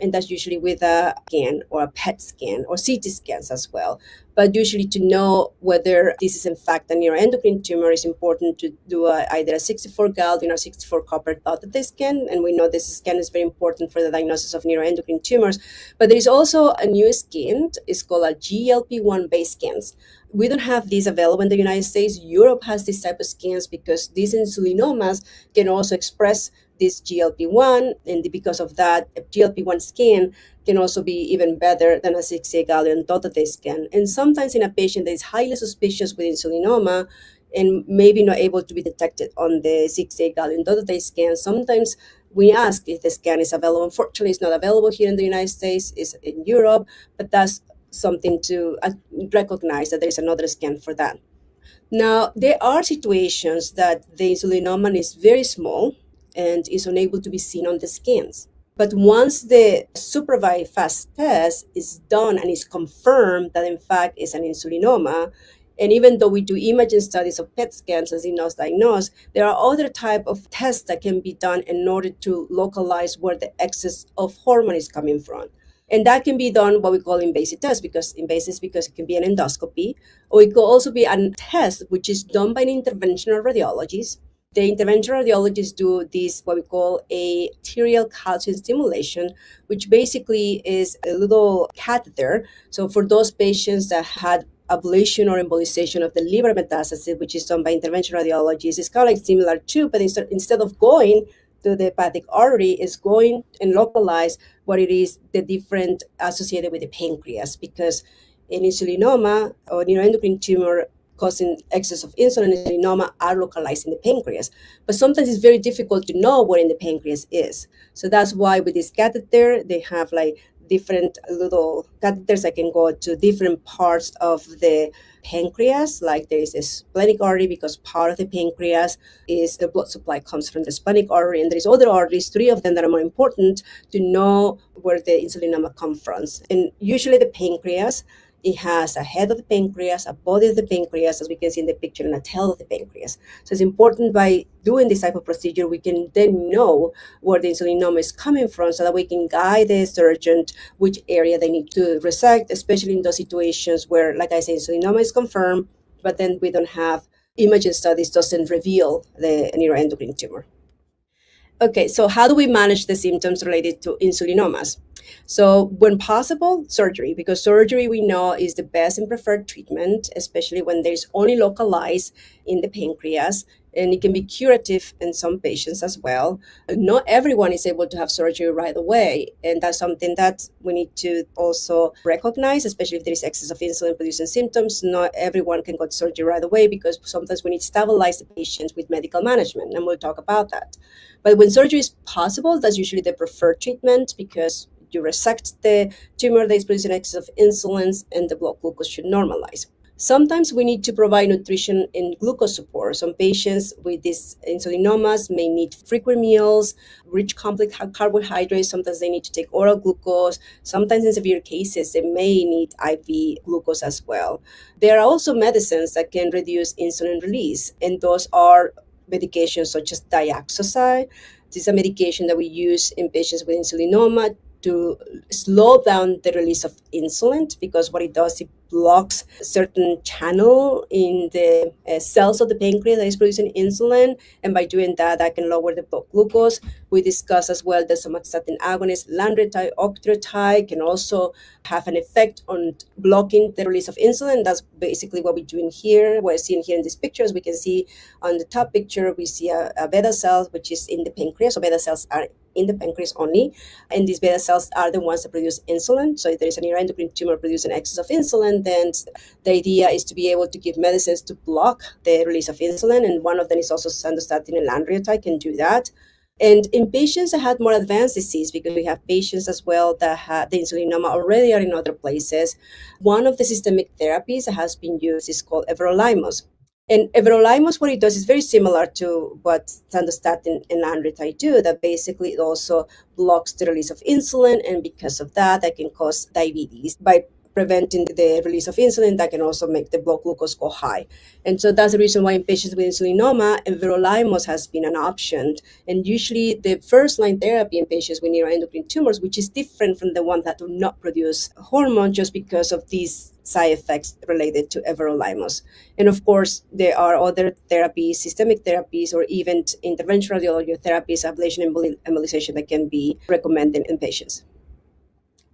S4: and that's usually with a scan or a PET scan or CT scans as well. But usually to know whether this is in fact a neuroendocrine tumor is important to do either a 64 Galvin or 64 copper dotted scan, and we know this scan is very important for the diagnosis of neuroendocrine tumors. But there is also a new scan, it's called a GLP-1 based scans. We don't have these available in the United States. Europe has this type of scans because these insulinomas can also express this GLP-1, and because of that, a GLP-1 scan can also be even better than a 68 Gallium dotted scan. And sometimes in a patient that is highly suspicious with insulinoma and maybe not able to be detected on the 68 Gallium dotted scan, sometimes we ask if the scan is available. Unfortunately, it's not available here in the United States, it's in Europe, but that's something to recognize that there's another scan for that. Now, there are situations that the insulinoma is very small and is unable to be seen on the scans. But once the supervised fast test is done and is confirmed that in fact it's an insulinoma, and even though we do imaging studies of PET scans as in diagnosed, there are other type of tests that can be done in order to localize where the excess of hormone is coming from. And that can be done what we call invasive test, because it can be an endoscopy, or it could also be a test which is done by an interventional radiologist. The interventional radiologists do this, what we call a arterial calcium stimulation, which basically is a little catheter. So for those patients that had ablation or embolization of the liver metastasis, which is done by interventional radiologists, it's kind of like similar too, but instead of going to the hepatic artery, is going and localize what it is, the different associated with the pancreas, because in insulinoma or neuroendocrine tumor causing excess of insulin, insulinoma are localized in the pancreas. But sometimes it's very difficult to know where in the pancreas is. So that's why with this catheter, they have like different little catheters that can go to different parts of the pancreas. Like there is a splenic artery, because part of the pancreas is the blood supply comes from the splenic artery, and there's other arteries, 3 of them that are more important to know where the insulinoma comes from. And usually the pancreas, it has a head of the pancreas, a body of the pancreas, as we can see in the picture, and a tail of the pancreas. So it's important by doing this type of procedure, we can then know where the insulinoma is coming from, so that we can guide the surgeon which area they need to resect, especially in those situations where, like I said, insulinoma is confirmed, but then we don't have imaging studies, doesn't reveal the neuroendocrine tumor. Okay, so how do we manage the symptoms related to insulinomas? So when possible, surgery, because surgery we know is the best and preferred treatment, especially when there's only localized in the pancreas, and it can be curative in some patients as well. Not everyone is able to have surgery right away, and that's something that we need to also recognize, especially if there is excess of insulin-producing symptoms. Not everyone can go to surgery right away, because sometimes we need to stabilize the patients with medical management, and we'll talk about that. But when surgery is possible, that's usually the preferred treatment, because you resect the tumor that is producing excess of insulin, and the blood glucose should normalize. Sometimes we need to provide nutrition and glucose support. Some patients with these insulinomas may need frequent meals, rich complex carbohydrates. Sometimes they need to take oral glucose. Sometimes in severe cases, they may need IV glucose as well. There are also medicines that can reduce insulin release, and those are medications such as diazoxide. This is a medication that we use in patients with insulinoma to slow down the release of insulin, because what it does, it blocks certain channel in the cells of the pancreas that is producing insulin, and by doing that, I can lower the blood glucose. We discussed as well that somatostatin agonist, lanreotide, octreotide, can also have an effect on blocking the release of insulin. That's basically what we're doing here. We're seeing here in these pictures, we can see on the top picture, we see a beta cell, which is in the pancreas. So beta cells are in the pancreas only. And these beta cells are the ones that produce insulin. So if there is a neuroendocrine tumor producing excess of insulin, then the idea is to be able to give medicines to block the release of insulin. And one of them is also sandostatin and lanreotide can do that. And in patients that had more advanced disease, because we have patients as well that had the insulinoma already are in other places, one of the systemic therapies that has been used is called everolimus. And everolimus, what it does is very similar to what sandostatin and lanreotide do, that basically it also blocks the release of insulin, and because of that, that can cause diabetes. By preventing the release of insulin, that can also make the blood glucose go high. And so that's the reason why in patients with insulinoma, everolimus has been an option. And usually the first-line therapy in patients with neuroendocrine tumors, which is different from the ones that do not produce hormone just because of these side effects related to everolimus. And of course, there are other therapies, systemic therapies, or even interventional radiology therapies, ablation and embolization that can be recommended in patients.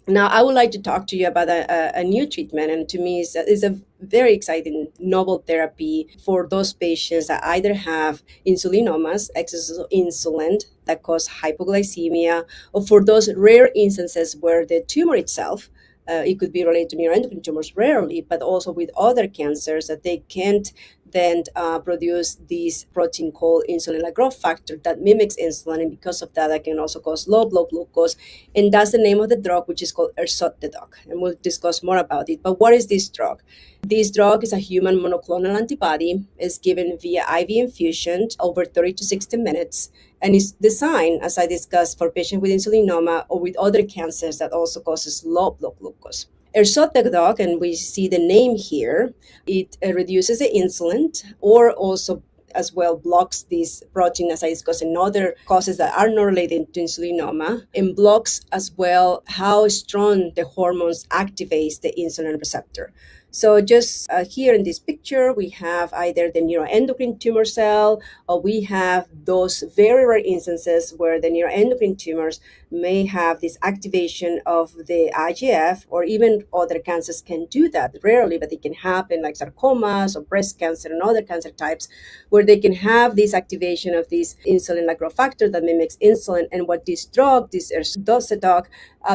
S4: Now, I would like to talk to you about a new treatment, and to me, it's a very exciting novel therapy for those patients that either have insulinomas, excess of insulin that cause hypoglycemia, or for those rare instances where the tumor itself, it could be related to neuroendocrine tumors rarely, but also with other cancers that they can't then produce this protein called insulin-like growth factor that mimics insulin, and because of that, that can also cause low blood glucose. And that's the name of the drug, which is called ersodetug, and we'll discuss more about it. But what is this drug? This drug is a human monoclonal antibody. It's given via IV infusion over 30 to 60 minutes, and it's designed, as I discussed, for patients with insulinoma or with other cancers that also causes low blood glucose. Ersodetug, and we see the name here, it reduces the insulin or also as well blocks this protein, as I discussed, in other causes that are not related to insulinoma, and blocks as well how strong the hormones activates the insulin receptor. So just here in this picture, we have either the neuroendocrine tumor cell, or we have those very rare instances where the neuroendocrine tumors may have this activation of the IGF, or even other cancers can do that rarely, but it can happen, like sarcomas or breast cancer and other cancer types, where they can have this activation of this insulin-like growth factor that mimics insulin. And what this drug, this ersodetug,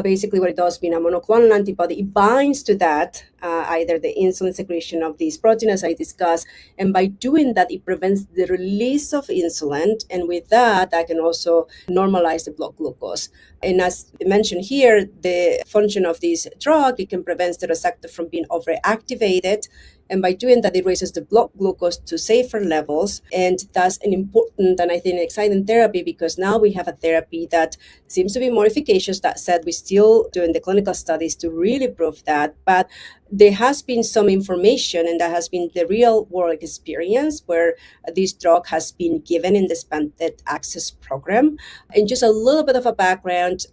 S4: basically what it does, being a monoclonal antibody, it binds to that, either the insulin secretion of this protein, as I discussed, and by doing that, it prevents the release of insulin, and with that, that can also normalize the blood glucose. And as mentioned here, the function of this drug, it can prevent the receptor from being overactivated, and by doing that, it raises the blood glucose to safer levels. And that's an important and I think exciting therapy, because now we have a therapy that seems to be more efficacious. That said, we're still doing the clinical studies to really prove that. But there has been some information, and that has been the real world experience where this drug has been given in the expanded access program. And just a little bit of a background,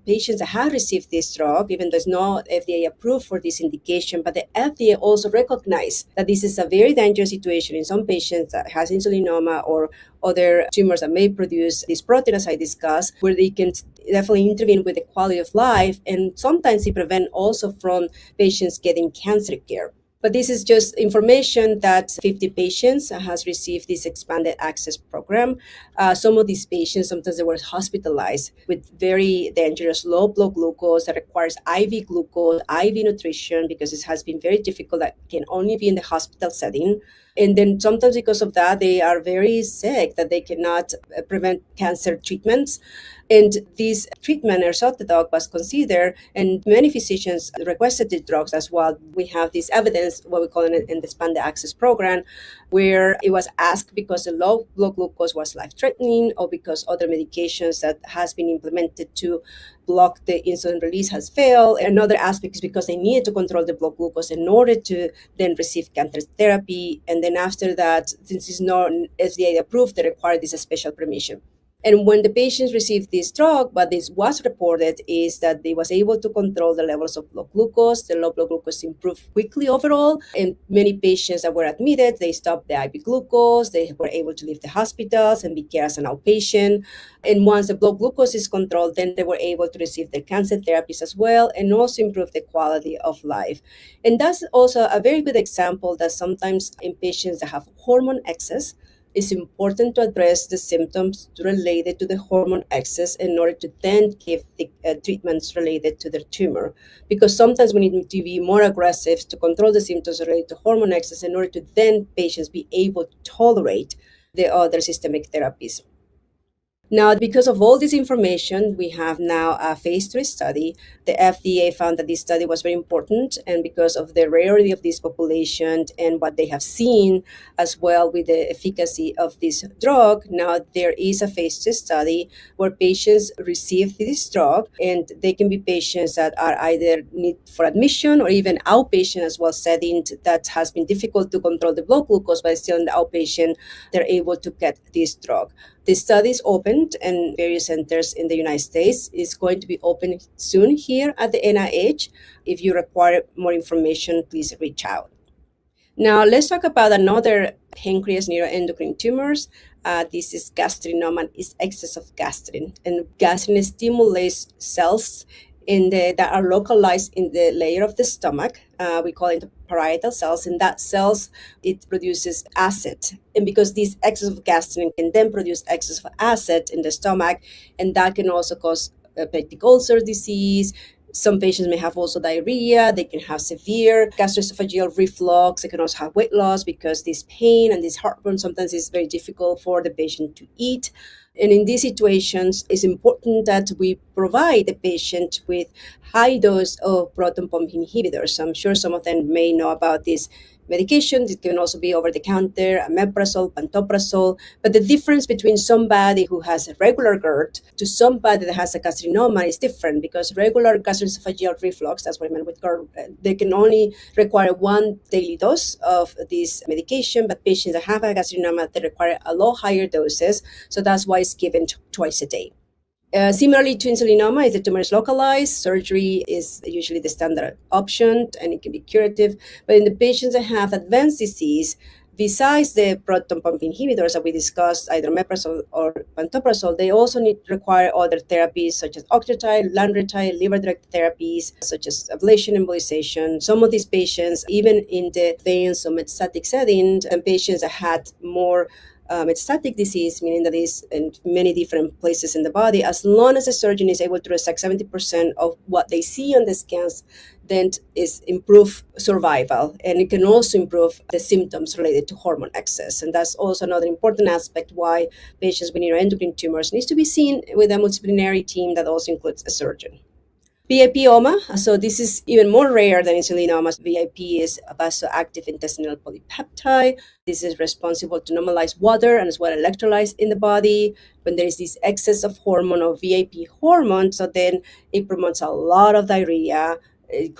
S4: patients that have received this drug, even though it's not FDA approved for this indication, but the FDA also recognized that this is a very dangerous situation in some patients that has insulinoma or other tumors that may produce this protein, as I discussed, where they can definitely intervene with the quality of life, and sometimes they prevent also from patients getting cancer care. But this is just information that 50 patients has received this expanded access program. Some of these patients, sometimes they were hospitalized with very dangerous low blood glucose that requires IV glucose, IV nutrition, because it has been very difficult. That can only be in the hospital setting. And then sometimes because of that, they are very sick that they cannot prevent cancer treatments. And this treatment, ersodetug, was considered, and many physicians requested the drugs as well. We have this evidence, what we call it in the expanded access program, where it was asked because the low blood glucose was life-threatening, or because other medications that has been implemented to block the insulin release has failed. Another aspect is because they needed to control the blood glucose in order to then receive cancer therapy. And then after that, since it's not FDA approved, they require this special permission. And when the patients received this drug, what this was reported is that they was able to control the levels of blood glucose. The low blood glucose improved quickly overall. And many patients that were admitted, they stopped the IV glucose. They were able to leave the hospitals and be cared as an outpatient. And once the blood glucose is controlled, then they were able to receive their cancer therapies as well, and also improve the quality of life. And that's also a very good example that sometimes in patients that have hormone excess, It's important to address the symptoms related to the hormone excess in order to then give the treatments related to the tumor. Because sometimes we need to be more aggressive to control the symptoms related to hormone excess in order to then patients be able to tolerate the other systemic therapies. Now, because of all this information, we have now a phase 3 study. The FDA found that this study was very important, and because of the rarity of this population and what they have seen as well with the efficacy of this drug, now there is a phase 2 study where patients receive this drug, and they can be patients that are either need for admission or even outpatient as well setting that has been difficult to control the blood glucose, but still in the outpatient, they're able to get this drug. The study is opened in various centers in the United States. It's going to be open soon here at the NIH. If you require more information, please reach out. Now, let's talk about another pancreas neuroendocrine tumors. This is gastrinoma, is excess of gastrin. And gastrin stimulates cells that are localized in the layer of the stomach. We call it the parietal cells. In that cells, it produces acid. And because this excess of gastrin can then produce excess of acid in the stomach, and that can also cause peptic ulcer disease. Some patients may have also diarrhea. They can have severe gastroesophageal reflux. They can also have weight loss because this pain and this heartburn sometimes is very difficult for the patient to eat. And in these situations, it's important that we provide the patient with high dose of proton pump inhibitors. I'm sure some of them may know about this medication. It can also be over the counter, omeprazole, pantoprazole. But the difference between somebody who has a regular GERD to somebody that has a gastrinoma is different, because regular gastroesophageal reflux, that's what I meant with GERD, they can only require one daily dose of this medication, but patients that have a gastrinoma, they require a lot higher doses. So that's why it's given twice a day. Similarly to insulinoma, if the tumor is localized, surgery is usually the standard option and it can be curative. But in the patients that have advanced disease, besides the proton pump inhibitors that we discussed, either omeprazole or pantoprazole, they also require other therapies such as octreotide, lanreotide, liver-directed therapies such as ablation embolization. Some of these patients, even in the advanced or metastatic setting, and patients that had more metastatic disease, meaning that is in many different places in the body, as long as the surgeon is able to resect 70% of what they see on the scans, then is improve survival. And it can also improve the symptoms related to hormone excess. And that's also another important aspect why patients with neuroendocrine tumors needs to be seen with a multidisciplinary team that also includes a surgeon. VIPoma, so this is even more rare than insulinoma. VIP is a vasoactive intestinal polypeptide. This is responsible to normalize water and as well electrolytes in the body. When there is this excess of hormone or VIP hormone, so then it promotes a lot of diarrhea. It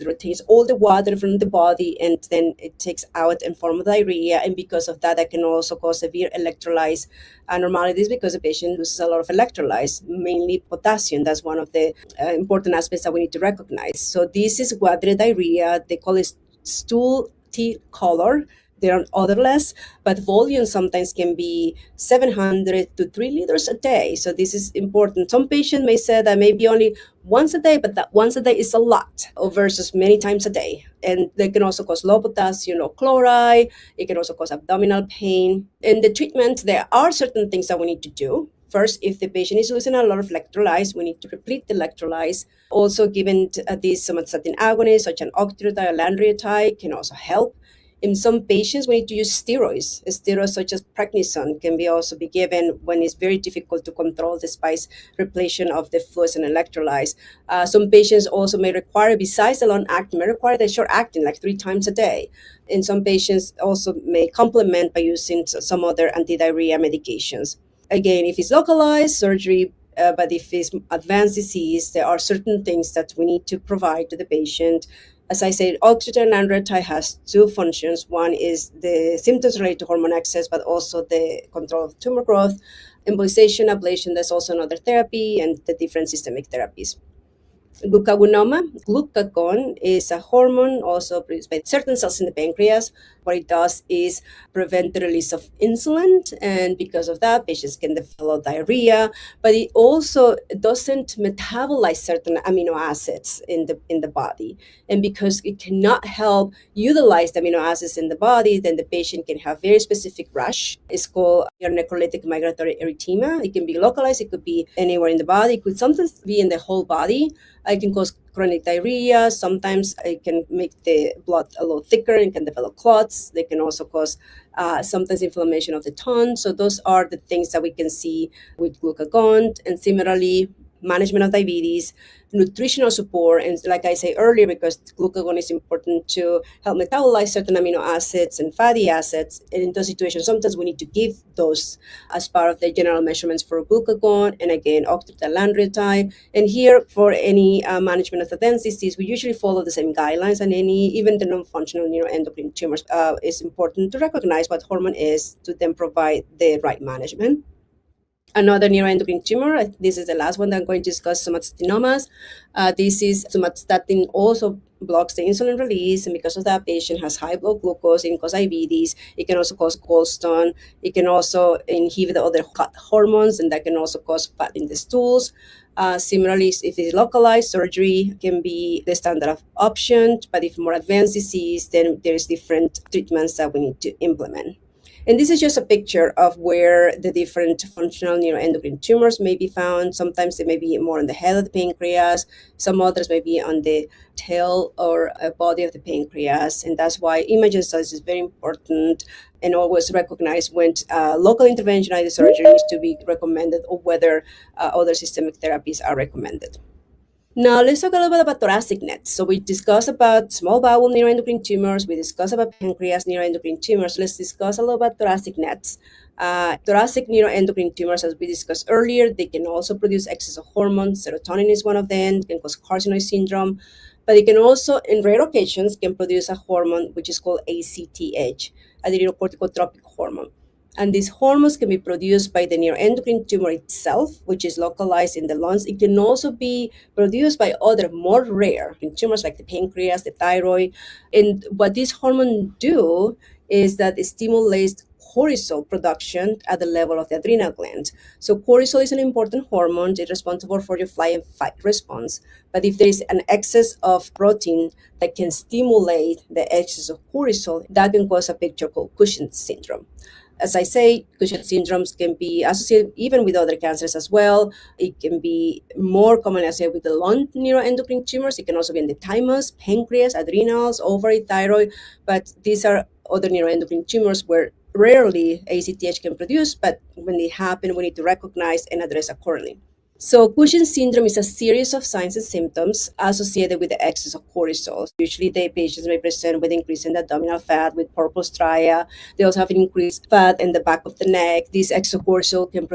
S4: retains all the water from the body, and then it takes out in form of diarrhea. And because of that, that can also cause severe electrolyte abnormalities because the patient loses a lot of electrolytes, mainly potassium. That's one of the important aspects that we need to recognize. So this is watery diarrhea. They call it stool tea color. They are odorless, but volume sometimes can be 700 to 3 liters a day. So this is important. Some patients may say that maybe only once a day, but that once a day is a lot versus many times a day. And they can also cause low potassium or chloride. It can also cause abdominal pain. In the treatment, there are certain things that we need to do. First, if the patient is losing a lot of electrolytes, we need to replete the electrolytes. Also, given these somatostatin agonists, such as octreotide or lanreotide, can also help. In some patients, we need to use steroids. Steroids such as prednisone can also be given when it's very difficult to control despite repletion of the fluids and electrolytes. Some patients also may require, besides the long-acting, may require the short-acting, like 3 times a day. And some patients also may complement by using some other anti-diarrhea medications. Again, if it's localized, surgery, but if it's advanced disease, there are certain things that we need to provide to the patient. As I said, octreotide and lanreotide has 2 functions. One is the symptoms related to hormone excess, but also the control of tumor growth. Embolization, ablation, that's also another therapy, and the different systemic therapies. Glucagonoma, glucagon, is a hormone also produced by certain cells in the pancreas. What it does is prevent the release of insulin, and because of that, patients can develop diarrhea. But it also doesn't metabolize certain amino acids in the body, and because it cannot help utilize the amino acids in the body, then the patient can have very specific rash. It's called necrolytic migratory erythema. It can be localized. It could be anywhere in the body. It could sometimes be in the whole body. It can cause chronic diarrhea. Sometimes it can make the blood a little thicker and can develop clots. They can also cause sometimes inflammation of the tongue. So those are the things that we can see with glucagon. And similarly, management of diabetes, nutritional support, and like I say earlier, because glucagon is important to help metabolize certain amino acids and fatty acids. And in those situations, sometimes we need to give those as part of the general measurements for glucagon, and again, octreotide lanreotide. And here, for any management of the dense disease, we usually follow the same guidelines, and even the non-functional neuroendocrine tumors, it's important to recognize what hormone is to then provide the right management. Another neuroendocrine tumor, this is the last one that I'm going to discuss, somatostenomas. This is somatostatin also blocks the insulin release, and because of that, patient has high blood glucose. It can cause diabetes. It can also cause gallstone. It can also inhibit the other hormones, and that can also cause fat in the stools. Similarly, if it's localized, surgery can be the standard of option, but if more advanced disease, then there's different treatments that we need to implement. And this is just a picture of where the different functional neuroendocrine tumors may be found. Sometimes they may be more on the head of the pancreas. Some others may be on the tail or body of the pancreas. And that's why imaging studies is very important, and always recognize when local intervention, either surgery, needs to be recommended, or whether other systemic therapies are recommended. Now, let's talk a little bit about thoracic nets. So we discussed about small bowel neuroendocrine tumors. We discussed about pancreas neuroendocrine tumors. Let's discuss a little about thoracic nets. Thoracic neuroendocrine tumors, as we discussed earlier, they can also produce excess of hormones. Serotonin is one of them. It can cause carcinoid syndrome. But it can also, in rare occasions, can produce a hormone which is called ACTH, adrenocorticotropic hormone. And these hormones can be produced by the neuroendocrine tumor itself, which is localized in the lungs. It can also be produced by other more rare tumors like the pancreas, the thyroid. And what these hormones do is that it stimulates cortisol production at the level of the adrenal gland. So cortisol is an important hormone. It's responsible for your flight and fight response. But if there is an excess of protein that can stimulate the excess of cortisol, that can cause a picture called Cushing's syndrome. As I say, Cushing's syndromes can be associated even with other cancers as well. It can be more commonly associated with the lung neuroendocrine tumors. It can also be in the thymus, pancreas, adrenals, ovary, thyroid. But these are other neuroendocrine tumors where rarely ACTH can produce, but when they happen, we need to recognize and address accordingly. So Cushing's syndrome is a series of signs and symptoms associated with the excess of cortisol. Usually the patients may present with increase in the abdominal fat, with purple stria. They also have an increased fat in the back of the neck. This excess of cortisol can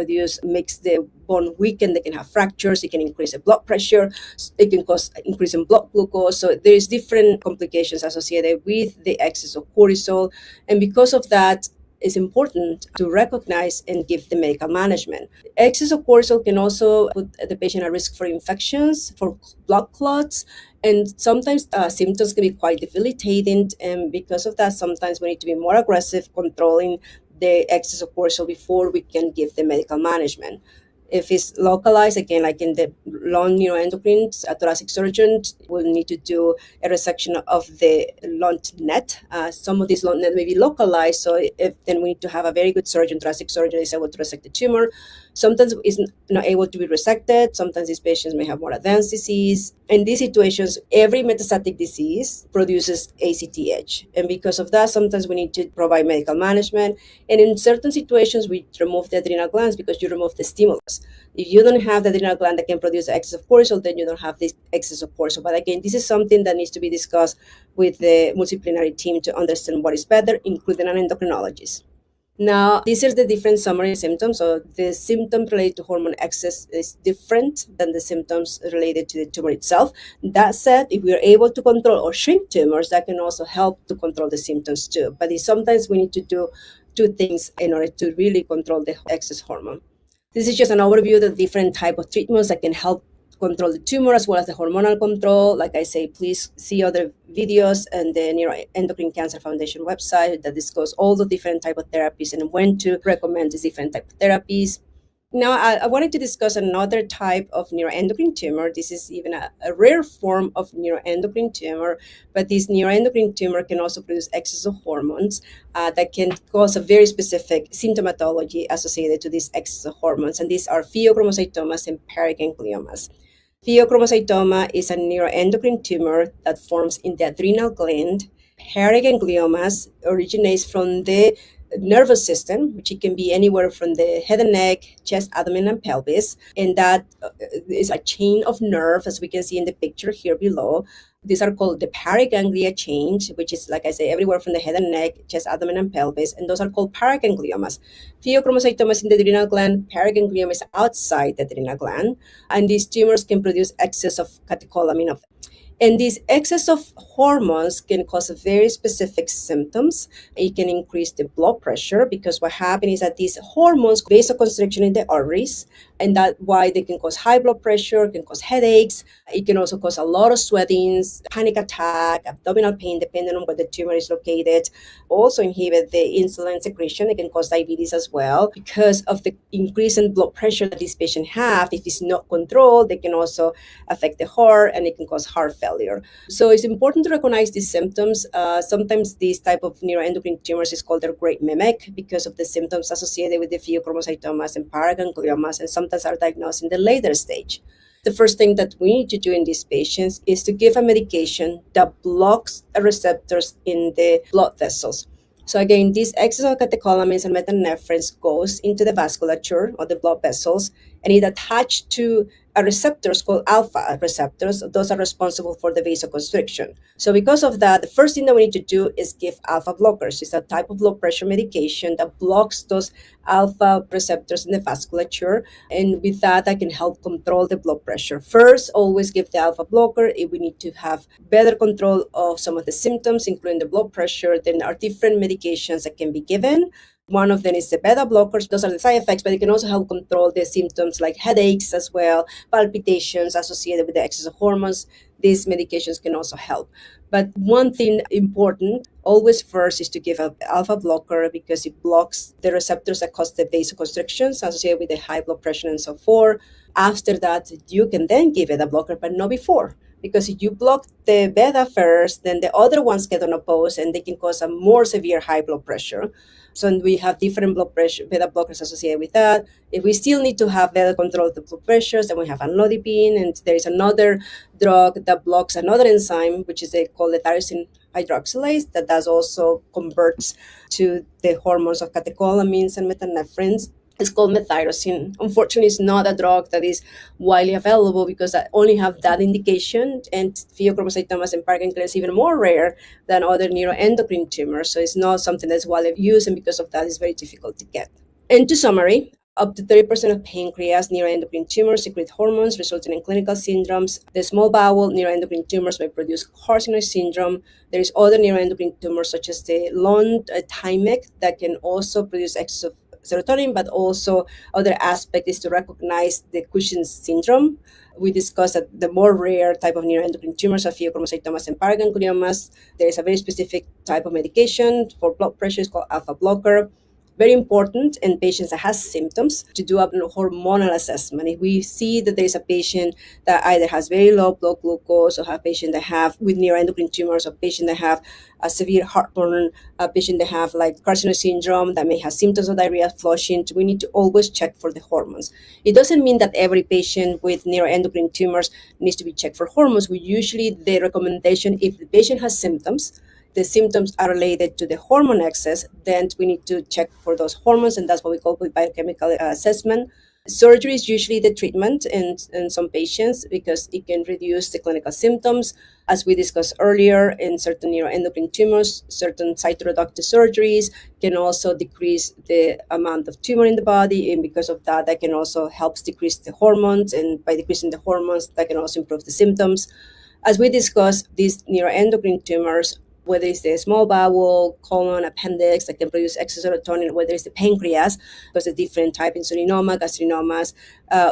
S4: makes the bone weaken. They can have fractures. It can increase the blood pressure. It can cause increase in blood glucose. So there's different complications associated with the excess of cortisol. And because of that, it's important to recognize and give the medical management. Excess of cortisol can also put the patient at risk for infections, for blood clots, and sometimes symptoms can be quite debilitating. And because of that, sometimes we need to be more aggressive controlling the excess of cortisol before we can give the medical management. If it's localized, again, like in the lung neuroendocrine, a thoracic surgeon will need to do a resection of the lung net. Some of these lung net may be localized, so then we need to have a very good surgeon, thoracic surgeon, is able to resect the tumor. Sometimes it's not able to be resected. Sometimes these patients may have more advanced disease. In these situations, every metastatic disease produces ACTH. And because of that, sometimes we need to provide medical management. And in certain situations, we remove the adrenal glands because you remove the stimulus. If you don't have the adrenal gland that can produce excess of cortisol, then you don't have this excess of cortisol. But again, this is something that needs to be discussed with the multidisciplinary team to understand what is better, including an endocrinologist. Now, these are the different summary symptoms. So the symptom related to hormone excess is different than the symptoms related to the tumor itself. That said, if we are able to control or shrink tumors, that can also help to control the symptoms too. But sometimes we need to do two things in order to really control the excess hormone. This is just an overview of the different type of treatments that can help control the tumor as well as the hormonal control. Like I say, please see other videos and the Neuroendocrine Cancer Foundation website that discuss all the different type of therapies and when to recommend these different type of therapies. Now, I wanted to discuss another type of neuroendocrine tumor. This is even a rare form of neuroendocrine tumor, but this neuroendocrine tumor can also produce excess of hormones that can cause a very specific symptomatology associated to these excess of hormones, and these are pheochromocytomas and paragangliomas. Pheochromocytoma is a neuroendocrine tumor that forms in the adrenal gland. Paragangliomas originates from the nervous system, which it can be anywhere from the head and neck, chest, abdomen, and pelvis. And that is a chain of nerve, as we can see in the picture here below. These are called the paraganglia chain, which is, like I say, everywhere from the head and neck, chest, abdomen, and pelvis. And those are called paragangliomas. Pheochromocytomas in the adrenal gland, paraganglioma is outside the adrenal gland. And these tumors can produce excess of catecholamine. And this excess of hormones can cause very specific symptoms. It can increase the blood pressure because what happens is that these hormones vasoconstriction in the arteries, and that's why they can cause high blood pressure, can cause headaches. It can also cause a lot of sweatings, panic attack, abdominal pain, depending on where the tumor is located. Also inhibit the insulin secretion. It can cause diabetes as well because of the increase in blood pressure that these patients have. If it's not controlled, they can also affect the heart and it can cause heart failure. So it's important to recognize these symptoms. Sometimes these type of neuroendocrine tumors is called their great mimic because of the symptoms associated with the pheochromocytomas and paragangliomas, and sometimes are diagnosed in the later stage. The first thing that we need to do in these patients is to give a medication that blocks the receptors in the blood vessels. So again, these excess of catecholamines and metanephrines goes into the vasculature or the blood vessels, and it attached to a receptors called alpha receptors. Those are responsible for the vasoconstriction. So because of that, the first thing that we need to do is give alpha blockers. It's a type of blood pressure medication that blocks those alpha receptors in the vasculature. And with that, I can help control the blood pressure. First, always give the alpha blocker if we need to have better control of some of the symptoms, including the blood pressure. Then there are different medications that can be given. One of them is the beta blockers. Those are the side effects, but it can also help control the symptoms like headaches as well, palpitations associated with the excess of hormones. These medications can also help. But one thing important, always first, is to give an alpha blocker because it blocks the receptors that cause the vasoconstrictions associated with the high blood pressure and so forth. After that, you can then give it a blocker, but not before. Because if you block the beta first, then the other ones get unopposed and they can cause a more severe high blood pressure. So we have different blood pressure beta blockers associated with that. If we still need to have better control of the blood pressures, then we have amlodipine, and there is another drug that blocks another enzyme, which is called the tyrosine hydroxylase, that does also converts to the hormones of catecholamines and metanephrines. It's called methyrosine. Unfortunately, it's not a drug that is widely available because I only have that indication, and pheochromocytomas and paraganglioma is even more rare than other neuroendocrine tumors. So it's not something that's widely used, and because of that, it's very difficult to get. And to summary, up to 30% of pancreas neuroendocrine tumors secrete hormones, resulting in clinical syndromes. The small bowel neuroendocrine tumors may produce carcinoid syndrome. There is other neuroendocrine tumors such as the lung thymic that can also produce excess of serotonin, but also other aspect is to recognize the Cushing's syndrome. We discussed that the more rare type of neuroendocrine tumors are pheochromocytomas and paragangliomas. There is a very specific type of medication for blood pressure, it's called alpha blocker. Very important in patients that has symptoms to do a hormonal assessment. If we see that there is a patient that either has very low blood glucose, or have patient that have with neuroendocrine tumors, or patient that have a severe heartburn, a patient that have like Carcinoid syndrome that may have symptoms of diarrhea, flushing, we need to always check for the hormones. It doesn't mean that every patient with neuroendocrine tumors needs to be checked for hormones. We usually, the recommendation, if the patient has symptoms, the symptoms are related to the hormone excess, then we need to check for those hormones, and that's what we call biochemical assessment. Surgery is usually the treatment in some patients because it can reduce the clinical symptoms. As we discussed earlier, in certain neuroendocrine tumors, certain cytoreductive surgeries can also decrease the amount of tumor in the body, and because of that, that can also help decrease the hormones, and by decreasing the hormones, that can also improve the symptoms. As we discussed, these neuroendocrine tumors whether it's the small bowel, colon, appendix that can produce excess serotonin, whether it's the pancreas, because the different type, insulinoma, gastrinomas,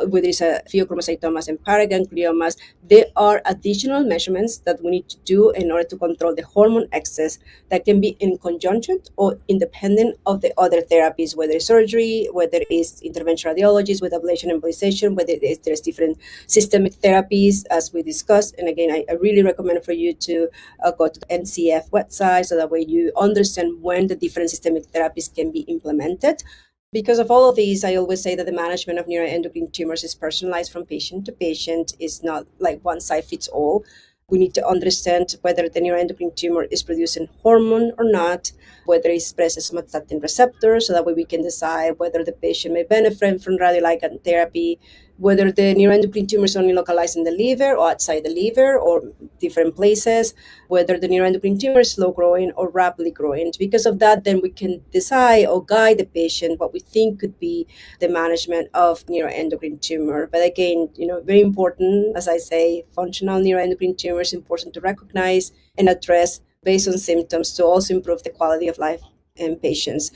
S4: whether it's a pheochromocytomas and paragangliomas, there are additional measurements that we need to do in order to control the hormone excess that can be in conjunction or independent of the other therapies, whether it's surgery, whether it's interventional radiologies with ablation embolization, whether there's different systemic therapies as we discussed. And again, I really recommend for you to go to the NCF website so that way you understand when the different systemic therapies can be implemented. Because of all of these, I always say that the management of neuroendocrine tumors is personalized from patient to patient. It's not like one size fits all. We need to understand whether the neuroendocrine tumor is producing hormone or not, whether it expresses somatostatin receptors, so that way we can decide whether the patient may benefit from radioligand therapy, whether the neuroendocrine tumor is only localized in the liver or outside the liver or different places, whether the neuroendocrine tumor is slow growing or rapidly growing. Because of that, then we can decide or guide the patient what we think could be the management of neuroendocrine tumor. But again, very important, as I say, functional neuroendocrine tumor is important to recognize and address based on symptoms to also improve the quality of life in patients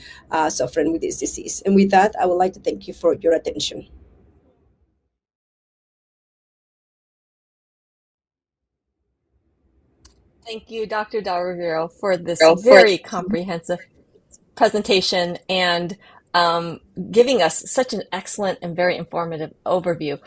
S4: suffering with this disease. And with that, I would like to thank you for your attention.
S2: Thank you, Dr. Del Rivero, for this very comprehensive presentation and giving us such an excellent and very informative overview.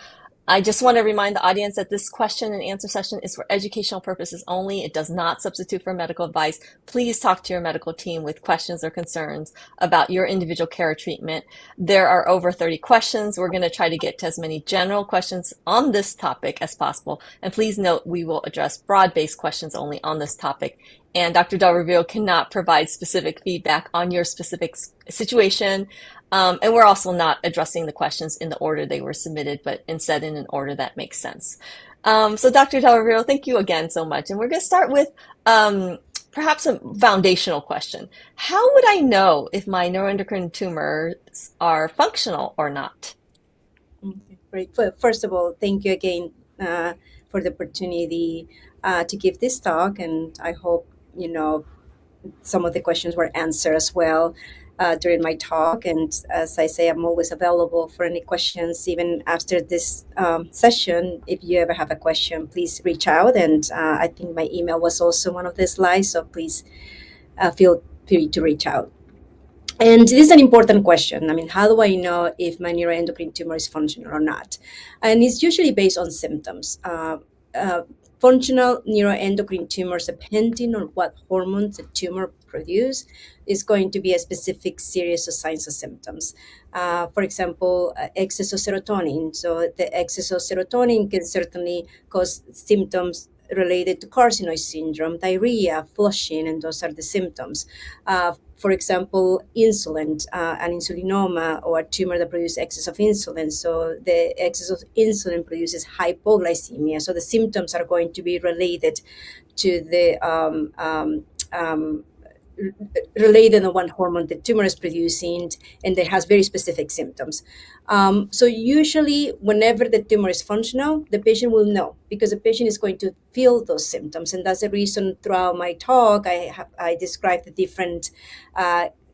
S2: I just want to remind the audience that this question and answer session is for educational purposes only. It does not substitute for medical advice. Please talk to your medical team with questions or concerns about your individual care or treatment. There are over 30 questions. We're going to try to get to as many general questions on this topic as possible. And please note, we will address broad-based questions only on this topic. And Dr. Del Rivero cannot provide specific feedback on your specific situation. And we're also not addressing the questions in the order they were submitted, but instead in an order that makes sense. So Dr. Del Rivero, thank you again so much. And we're going to start with perhaps a foundational question. How would I know if my neuroendocrine tumors are functional or not?
S4: Okay, great. First of all, thank you again for the opportunity to give this talk. And I hope, some of the questions were answered as well during my talk. And as I say, I'm always available for any questions, even after this session. If you ever have a question, please reach out. And I think my email was also one of the slides, so please feel free to reach out. And this is an important question. I mean, how do I know if my neuroendocrine tumor is functional or not? And it's usually based on symptoms. Functional neuroendocrine tumors, depending on what hormones the tumor produce, is going to be a specific series of signs or symptoms. For example, excess of serotonin. So the excess of serotonin can certainly cause symptoms related to carcinoid syndrome, diarrhea, flushing, and those are the symptoms. For example, insulin, an insulinoma, or a tumor that produces excess of insulin. So the excess of insulin produces hypoglycemia. So the symptoms are going to be related to the related on one hormone the tumor is producing, and it has very specific symptoms. So usually whenever the tumor is functional, the patient will know because the patient is going to feel those symptoms. And that's the reason throughout my talk, I described the different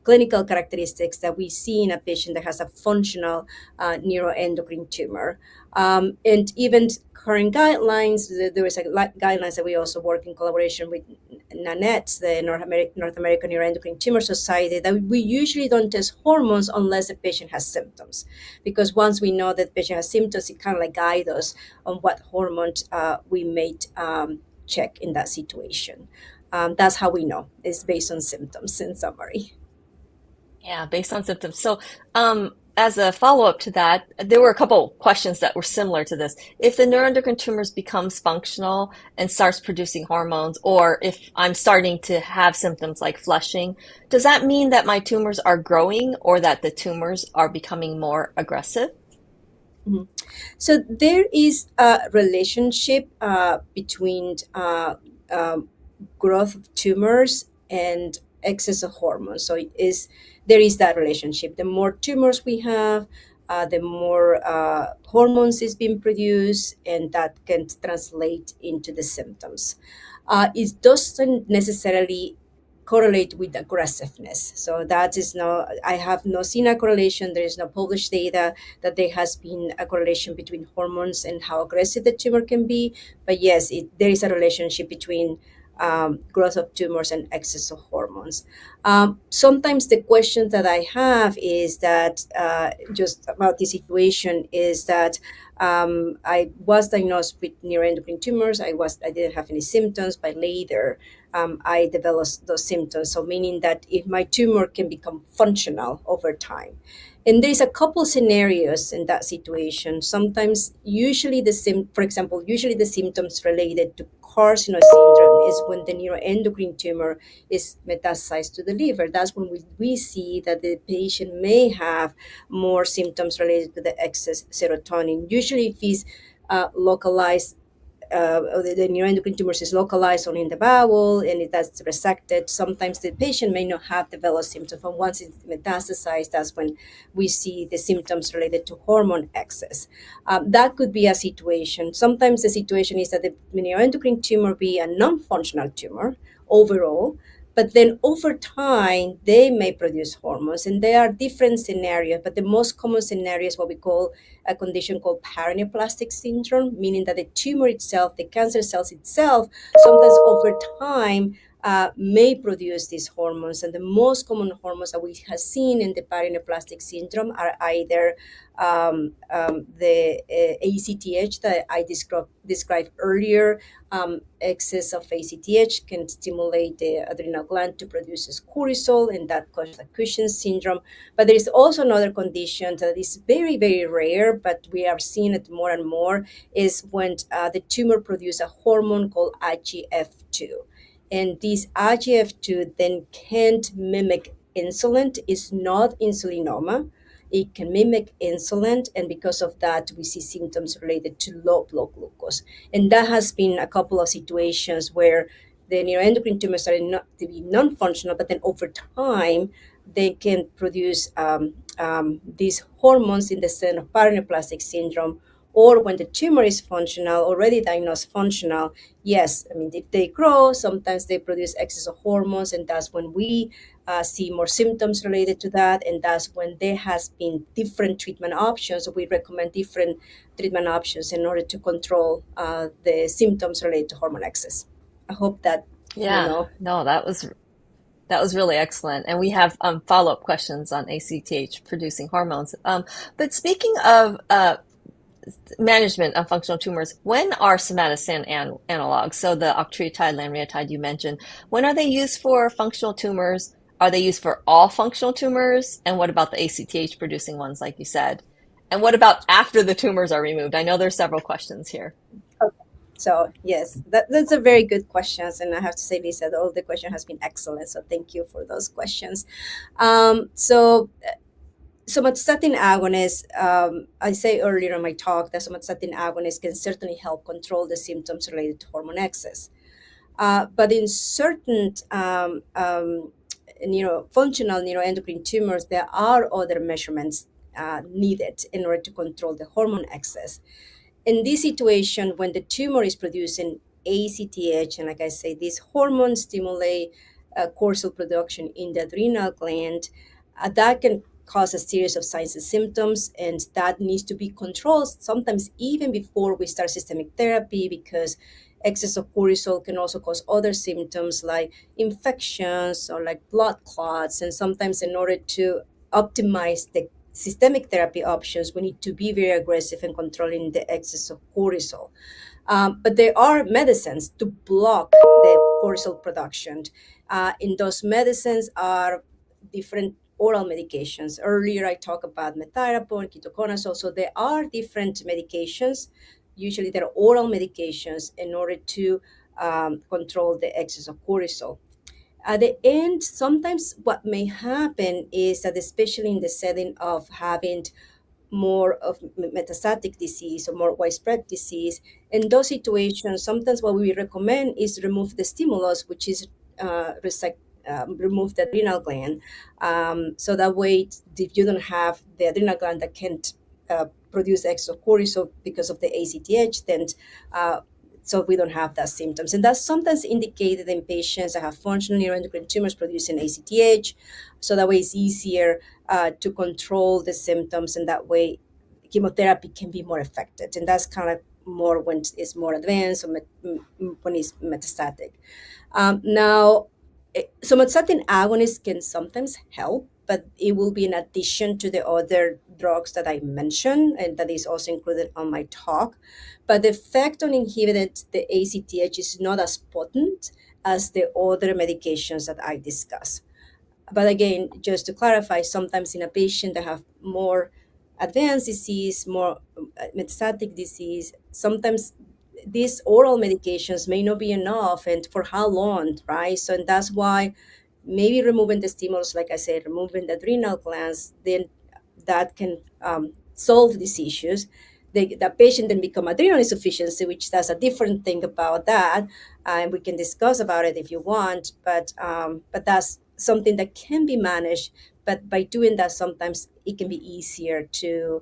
S4: clinical characteristics that we see in a patient that has a functional neuroendocrine tumor. And even current guidelines, there is a guidelines that we also work in collaboration with NANETS, the North American Neuroendocrine Tumor Society, that we usually don't test hormones unless the patient has symptoms. Because once we know that the patient has symptoms, it kind of like guides us on what hormones we may check in that situation. That's how we know. It's based on symptoms in summary.
S2: Yeah, based on symptoms. So, as a follow-up to that, there were a couple questions that were similar to this. If the neuroendocrine tumors becomes functional and starts producing hormones, or if I'm starting to have symptoms like flushing, does that mean that my tumors are growing or that the tumors are becoming more aggressive?
S4: Mm-hmm. So there is a relationship between growth of tumors and excess of hormones. So there is that relationship. The more tumors we have, the more hormones is being produced, and that can translate into the symptoms. it doesn't necessarily correlate with aggressiveness. So that is no, I have not seen a correlation. There is no published data that there has been a correlation between hormones and how aggressive the tumor can be. But yes, there is a relationship between growth of tumors and excess of hormones. Sometimes the question that I have is that just about the situation is that I was diagnosed with neuroendocrine tumors. I didn't have any symptoms, but later I developed those symptoms. So meaning that if my tumor can become functional over time. And there's a couple scenarios in that situation. Sometimes, for example, usually the symptoms related to carcinoid syndrome is when the neuroendocrine tumor is metastasized to the liver. That's when we see that the patient may have more symptoms related to the excess serotonin. Usually, if it's localized, the neuroendocrine tumors is localized only in the bowel and that's resected. Sometimes the patient may not have developed symptoms, but once it's metastasized, that's when we see the symptoms related to hormone excess. That could be a situation. Sometimes the situation is that the neuroendocrine tumor be a non-functional tumor overall, but then over time, they may produce hormones, and there are different scenarios. But the most common scenario is what we call a condition called paraneoplastic syndrome, meaning that the tumor itself, the cancer cells itself, sometimes over time may produce these hormones. And the most common hormones that we have seen in the paraneoplastic syndrome are either the ACTH that I described earlier. Excess of ACTH can stimulate the adrenal gland to produce cortisol, and that causes a Cushing's syndrome. But there is also another condition that is very, very rare, but we are seeing it more and more, is when the tumor produces a hormone called IGF-2. And this IGF-2 then can't mimic insulin. It's not insulinoma. It can mimic insulin, and because of that, we see symptoms related to low blood glucose. And that has been a couple of situations where the neuroendocrine tumors started not to be non-functional, but then over time, they can produce these hormones in the setting of paraneoplastic syndrome. Or when the tumor is functional, already diagnosed functional, yes, I mean, if they grow, sometimes they produce excess of hormones, and that's when we see more symptoms related to that, and that's when there has been different treatment options. So we recommend different treatment options in order to control the symptoms related to hormone excess. I hope that,
S2: Yeah, no, that was really excellent. And we have follow-up questions on ACTH producing hormones. But speaking of management of functional tumors, when are somatostatin analogs, so the octreotide, lanreotide you mentioned, when are they used for functional tumors? Are they used for all functional tumors? And what about the ACTH producing ones, like you said? And what about after the tumors are removed? I know there's several questions here.
S4: So yes, that's a very good questions, and I have to say, Lisa, all the question has been excellent. So thank you for those questions. Somatostatin agonists, I say earlier in my talk that somatostatin agonists can certainly help control the symptoms related to hormone excess. But in certain functional neuroendocrine tumors, there are other measurements needed in order to control the hormone excess. In this situation, when the tumor is producing ACTH, and like I say, these hormones stimulate cortisol production in the adrenal gland, that can cause a series of signs and symptoms, and that needs to be controlled sometimes even before we start systemic therapy, because excess of cortisol can also cause other symptoms like infections or like blood clots. And sometimes in order to optimize the systemic therapy options, we need to be very aggressive in controlling the excess of cortisol. But there are medicines to block the cortisol production. In those medicines are different oral medications. Earlier, I talked about methyrapone, ketoconazole. So there are different medications. Usually, there are oral medications in order to control the excess of cortisol. At the end, sometimes what may happen is that, especially in the setting of having more of metastatic disease or more widespread disease, in those situations, sometimes what we recommend is remove the stimulus, which is remove the adrenal gland. So that way, if you don't have the adrenal gland that can't produce extra cortisol because of the ACTH, then so we don't have that symptoms. And that's sometimes indicated in patients that have functional neuroendocrine tumors producing ACTH. So that way it's easier to control the symptoms, and that way chemotherapy can be more effective. And that's kind of more when it's more advanced or when it's metastatic. Now, somatostatin agonists can sometimes help, but it will be in addition to the other drugs that I mentioned, and that is also included on my talk. But the effect on inhibiting the ACTH is not as potent as the other medications that I discussed. But again, just to clarify, sometimes in a patient that have more advanced disease, more metastatic disease, sometimes these oral medications may not be enough, and for how long, right? So and that's why maybe removing the stimulus, like I said, removing the adrenal glands, then that can solve these issues. The patient then become adrenal insufficiency, which that's a different thing about that, and we can discuss about it if you want. But that's something that can be managed. But by doing that, sometimes it can be easier to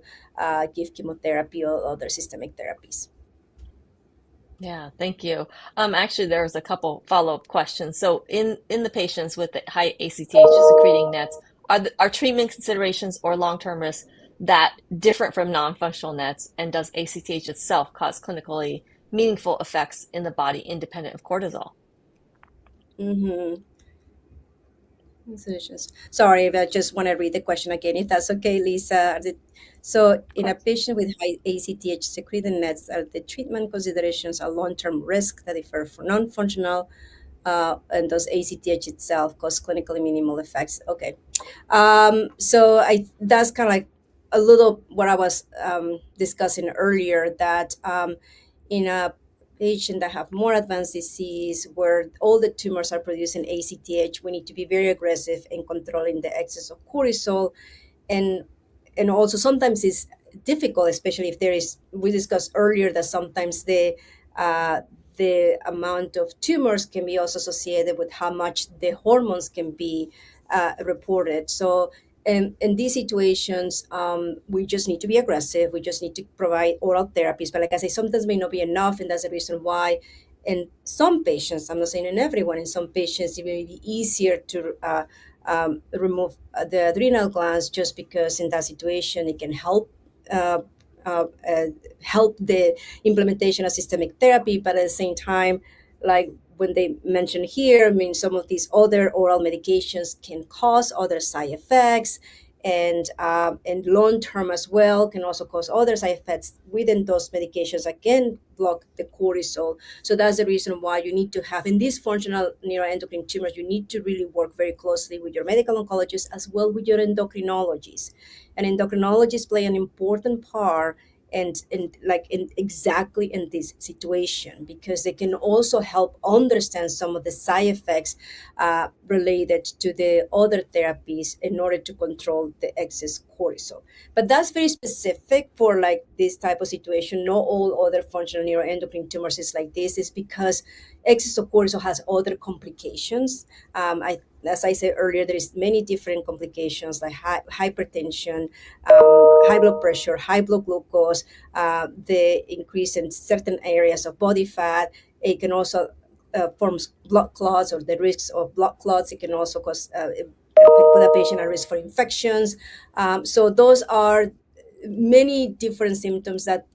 S4: give chemotherapy or other systemic therapies.
S2: Yeah, thank you. Actually, there was a couple follow-up questions. So, in the patients with the high ACTH secreting nets, are treatment considerations or long-term risks that different from non-functional nets? And does ACTH itself cause clinically meaningful effects in the body independent of cortisol?
S4: Mm-hmm. Solutions. Sorry, but I just want to read the question again, if that's okay, Lisa. So,
S2: Of
S4: in a
S2: course.
S4: patient with high ACTH secreting nets, are the treatment considerations a long-term risk that differ from non-functional, and does ACTH itself cause clinically minimal effects? Okay. So that's kind of like a little what I was discussing earlier, that in a patient that have more advanced disease where all the tumors are producing ACTH, we need to be very aggressive in controlling the excess of cortisol. and and also sometimes it's difficult, especially if there is, we discussed earlier that sometimes the amount of tumors can be also associated with how much the hormones can be reported. So in these situations, we just need to be aggressive. We just need to provide oral therapies. But like I say, sometimes may not be enough, and that's the reason why in some patients, I'm not saying in everyone, in some patients it may be easier to remove the adrenal glands, just because in that situation it can uh, uh, uh, help the implementation of systemic therapy. But at the same time, like when they mention here, I mean, some of these other oral medications can cause other side effects, and long term as well can also cause other side effects within those medications. Again, block the cortisol. So that's the reason why you need to have in these functional neuroendocrine tumors, you need to really work very closely with your medical oncologist as well with your endocrinologist. And endocrinologists play an important part, and like in exactly in this situation, because they can also help understand some of the side effects related to the other therapies in order to control the excess cortisol. But that's very specific for like this type of situation. Not all other functional neuroendocrine tumors is like this. Is because excess of cortisol has other complications. As I said earlier, there is many different complications like hypertension, high blood pressure, high blood glucose, the increase in certain areas of body fat. It can also forms blood clots, or the risks of blood clots. It can also cause put a patient at risk for infections. So those are many different symptoms that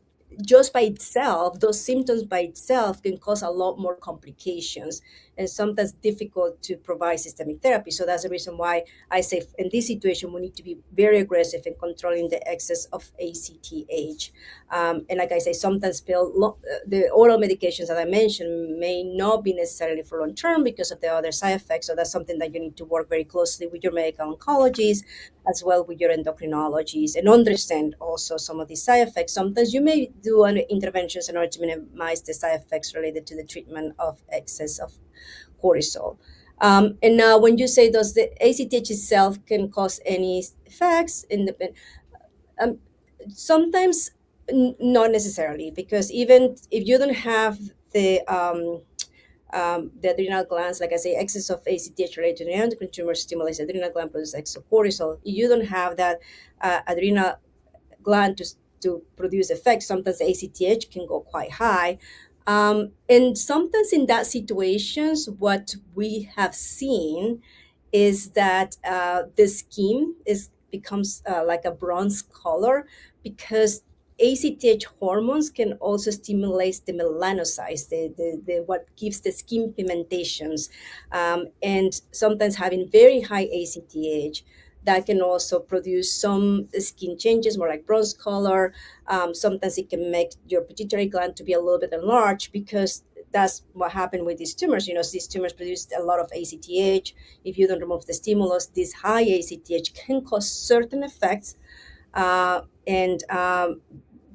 S4: just by itself, those symptoms by itself can cause a lot more complications, and sometimes difficult to provide systemic therapy. So that's the reason why I say in this situation, we need to be very aggressive in controlling the excess of ACTH. And like I say, sometimes the oral medications that I mentioned may not be necessarily for long term because of the other side effects. So that's something that you need to work very closely with your medical oncologist as well with your endocrinologist, and understand also some of these side effects. Sometimes you may do interventions in order to minimize the side effects related to the treatment of excess of cortisol. And now, when you say does the ACTH itself can cause any effects in the sometimes not necessarily, because even if you don't have the adrenal glands, like I say, excess of ACTH related to neuroendocrine tumors stimulates the adrenal gland, produces excess of cortisol. You don't have that adrenal gland to produce effects. Sometimes the ACTH can go quite high. And sometimes in that situations, what we have seen is that the skin becomes like a bronze color because ACTH hormones can also stimulate the melanocytes, the what gives the skin pigmentations, and sometimes having very high ACTH that can also produce some skin changes, more like bronze color. Sometimes it can make your pituitary gland to be a little bit enlarged because that's what happened with these tumors. These tumors produce a lot of ACTH. If you don't remove the stimulus, this high ACTH can cause certain effects. And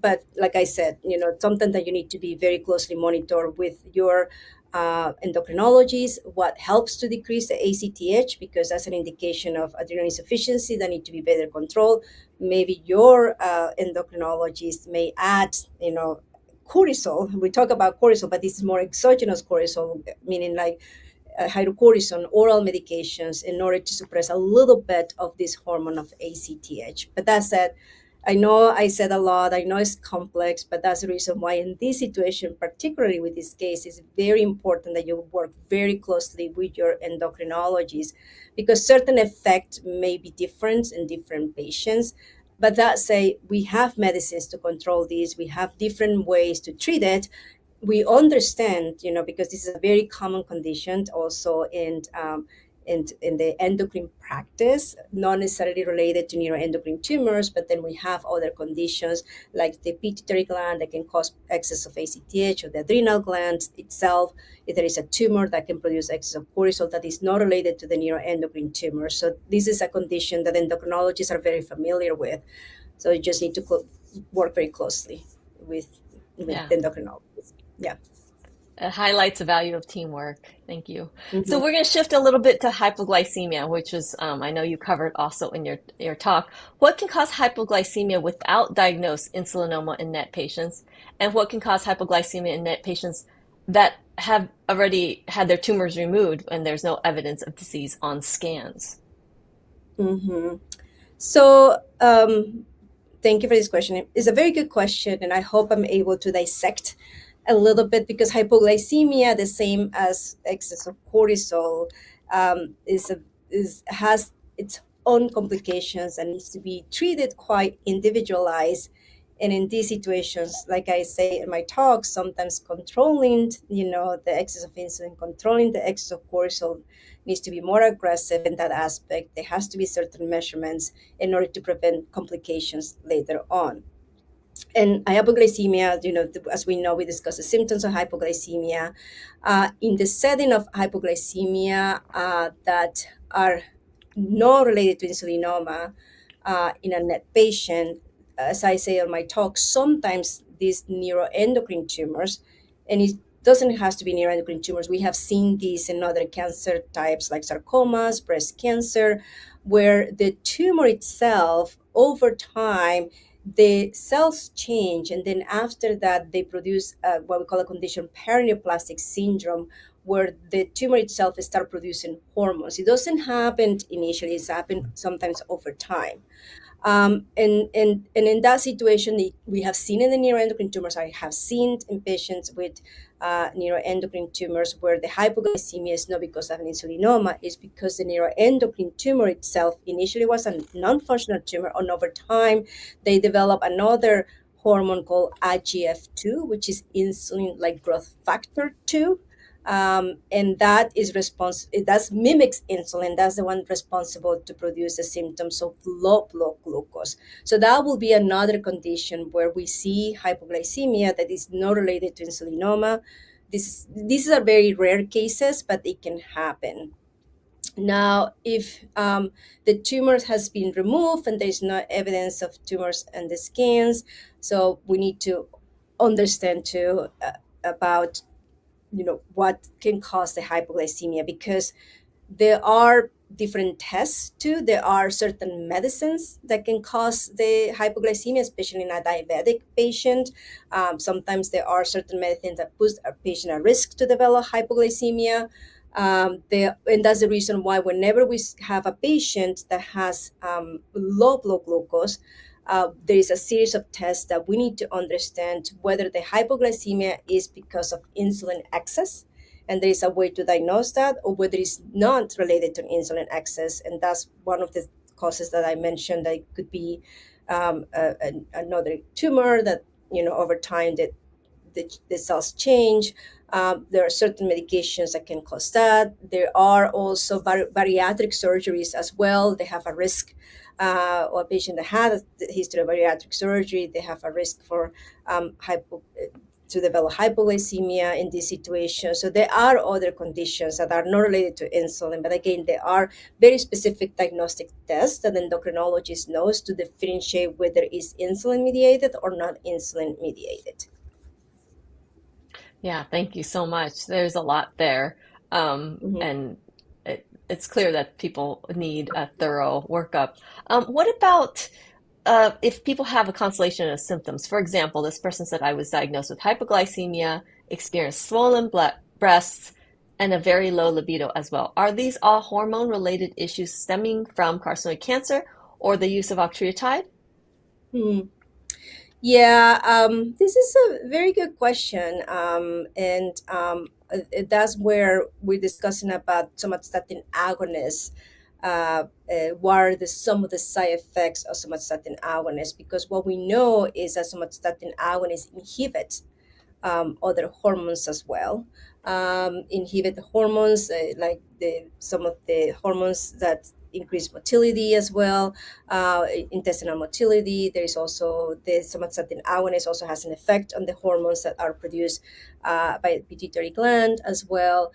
S4: But like I said, something that you need to be very closely monitored with your endocrinologist. What helps to decrease the ACTH, because that's an indication of adrenal insufficiency that need to be better controlled. Maybe your endocrinologist may add, cortisol. We talk about cortisol, but this is more exogenous cortisol, meaning like hydrocortisone, oral medications in order to suppress a little bit of this hormone of ACTH. But that said, I know I said a lot. I know it's complex, but that's the reason why in this situation, particularly with this case, it's very important that you work very closely with your endocrinologist because certain effects may be different in different patients. But that say, we have medicines to control this. We have different ways to treat it. We understand, because this is a very common condition also in the endocrine practice, not necessarily related to neuroendocrine tumors, but then we have other conditions like the pituitary gland that can cause excess of ACTH, or the adrenal gland itself. If there is a tumor that can produce excess of cortisol that is not related to the neuroendocrine tumor. So this is a condition that endocrinologists are very familiar with. So you just need to work very closely with
S2: Yeah.
S4: the endocrinologist. Yeah.
S2: It highlights the value of teamwork. Thank you.
S4: Mm-hmm.
S2: So we're going to shift a little bit to hypoglycemia, which is, I know you covered also in your talk. What can cause hypoglycemia without diagnosed insulinoma in NET patients? And what can cause hypoglycemia in NET patients that have already had their tumors removed and there's no evidence of disease on scans?
S4: Mm-hmm. So, thank you for this question. It's a very good question, and I hope I'm able to dissect a little bit because hypoglycemia, the same as excess of cortisol, has its own complications and needs to be treated quite individualized. And in these situations, like I say in my talk, sometimes controlling, the excess of insulin, controlling the excess of cortisol needs to be more aggressive in that aspect. There has to be certain measurements in order to prevent complications later on. And hypoglycemia, as we know, we discussed the symptoms of hypoglycemia. In the setting of hypoglycemia that are not related to insulinoma in a NET patient, as I say on my talk, sometimes these neuroendocrine tumors, and it doesn't have to be neuroendocrine tumors. We have seen these in other cancer types like sarcomas, breast cancer, where the tumor itself, over time, the cells change, and then after that, they produce what we call a condition paraneoplastic syndrome, where the tumor itself starts producing hormones. It doesn't happen initially; it's happened sometimes over time. And in that situation, we have seen in the neuroendocrine tumors, I have seen in patients with neuroendocrine tumors where the hypoglycemia is not because of an insulinoma, it's because the neuroendocrine tumor itself initially was a non-functional tumor, and over time, they develop another hormone called IGF-2, which is insulin-like growth factor 2. And that is that mimics insulin. That's the one responsible to produce the symptoms of low blood glucose. So that will be another condition where we see hypoglycemia that is not related to insulinoma. These are very rare cases, but it can happen. Now, if the tumor has been removed and there's no evidence of tumors in the scans, so we need to understand too about what can cause the hypoglycemia, because there are different tests too. There are certain medicines that can cause the hypoglycemia, especially in a diabetic patient. Sometimes there are certain medicines that put a patient at risk to develop hypoglycemia. And that's the reason why whenever we have a patient that has low blood glucose, there is a series of tests that we need to understand whether the hypoglycemia is because of insulin excess, and there is a way to diagnose that, or whether it's not related to insulin excess, and that's one of the causes that I mentioned. That it could be another tumor that, over time that the cells change. There are certain medications that can cause that. There are also bariatric surgeries as well. They have a risk, or a patient that had a history of bariatric surgery, they have a risk for to develop hypoglycemia in this situation. So there are other conditions that are not related to insulin, but again, there are very specific diagnostic tests that the endocrinologist knows to differentiate whether it's insulin mediated or not insulin mediated.
S2: Yeah, thank you so much. There's a lot there. And it's clear that people need a thorough workup. What about if people have a constellation of symptoms? For example, this person said, I was diagnosed with hypoglycemia, experienced swollen breasts, and a very low libido as well. Are these all hormone-related issues stemming from carcinoid cancer or the use of octreotide?
S4: Yeah, this is a very good question. And that's where we're discussing about somatostatin agonists. What are some of the side effects of somatostatin agonists? Because what we know is that somatostatin agonists inhibit other hormones as well. Inhibit the hormones like some of the hormones that increase motility as well, intestinal motility. There is also the somatostatin agonist also has an effect on the hormones that are produced by the pituitary gland as well.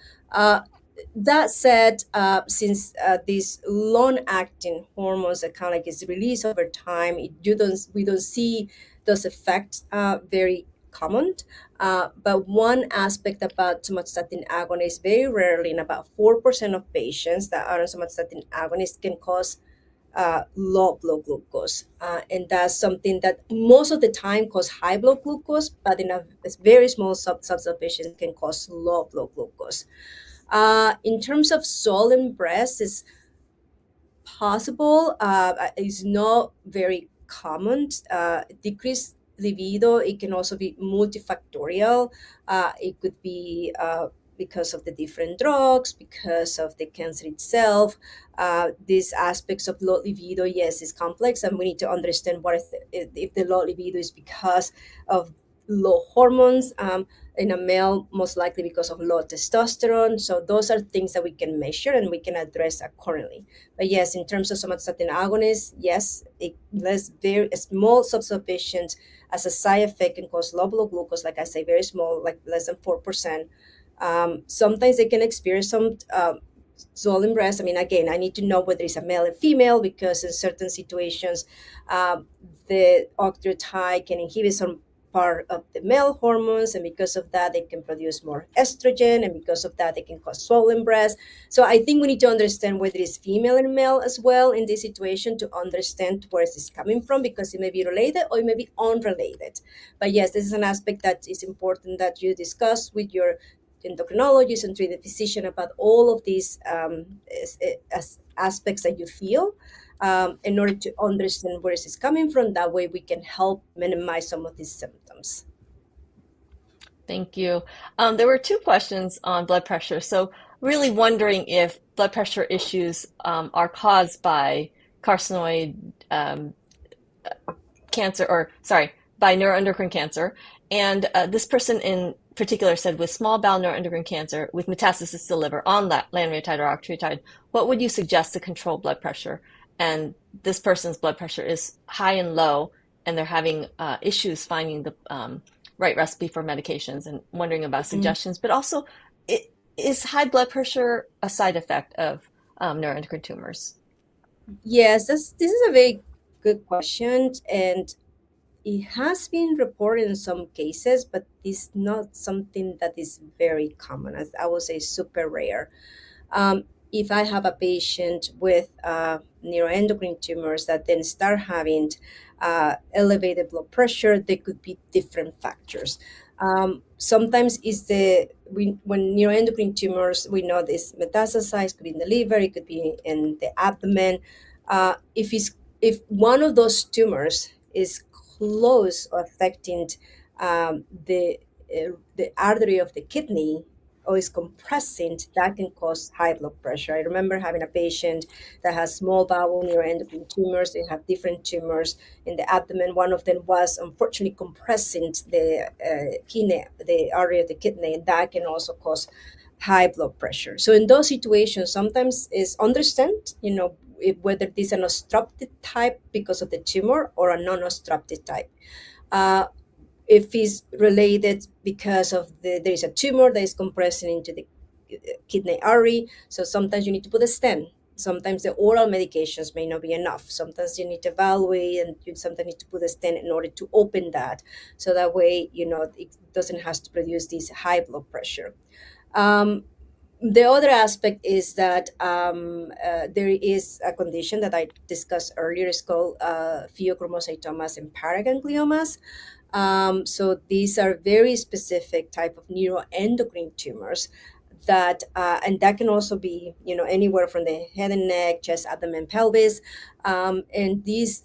S4: That said, since these long-acting hormones that kind of like is released over time, we don't see those effects very common. But one aspect about somatostatin agonists, very rarely, in about 4% of patients that are on somatostatin agonists, can cause low blood glucose. And that's something that most of the time cause high blood glucose, but in a very small subset of patients can cause low blood glucose. In terms of swollen breasts, it's possible. It's not very common. Decreased libido, it can also be multifactorial. It could be because of the different drugs, because of the cancer itself. These aspects of low libido, yes, is complex, and we need to understand if the low libido is because of low hormones. In a male, most likely because of low testosterone. So those are things that we can measure and we can address accordingly. But yes, in terms of somatostatin agonists, yes, very small subset of patients as a side effect can cause low blood glucose, like I say, very small, like less than 4%. Sometimes they can experience some swollen breast. I mean, again, I need to know whether it's a male and female, because in certain situations, the octreotide can inhibit some part of the male hormones, and because of that they can produce more estrogen, and because of that they can cause swollen breasts. So I think we need to understand whether it's female and male as well in this situation, to understand where this is coming from, because it may be related or it may be unrelated. But yes, this is an aspect that is important that you discuss with your endocrinologist and treating physician about all of these aspects that you feel, in order to understand where this is coming from. That way we can help minimize some of these symptoms.
S2: Thank you. There were two questions on blood pressure. So really wondering if blood pressure issues are caused by carcinoid cancer, or sorry, by neuroendocrine cancer. And this person in particular said, with small bowel neuroendocrine cancer with metastasis to the liver on lanreotide or octreotide, what would you suggest to control blood pressure? And this person's blood pressure is high and low, and they're having issues finding the right recipe for medications, and wondering about suggestions. But also, is high blood pressure a side effect of neuroendocrine tumors?
S4: Yes, this is a very good question, and it has been reported in some cases, but it's not something that is very common. As I would say, super rare. If I have a patient with neuroendocrine tumors that then start having elevated blood pressure, there could be different factors. Sometimes when neuroendocrine tumors, we know this metastasized, could be in the liver, it could be in the abdomen. If one of those tumors is close or affecting the artery of the kidney or is compressing, that can cause high blood pressure. I remember having a patient that has small bowel neuroendocrine tumors. They have different tumors in the abdomen. One of them was unfortunately compressing the kidney, the artery of the kidney, and that can also cause high blood pressure. So in those situations, sometimes is understand, whether this is an obstructive type because of the tumor or a non-obstructive type. If it's related because of there is a tumor that is compressing into the kidney artery, so sometimes you need to put a stent. Sometimes the oral medications may not be enough. Sometimes you need to evaluate, and you sometimes need to put a stent in order to open that, so that way it doesn't have to produce this high blood pressure. The other aspect is that there is a condition that I discussed earlier. It's called pheochromocytomas and paragangliomas. So these are very specific type of neuroendocrine tumors that and that can also be anywhere from the head and neck, chest, abdomen, pelvis, and these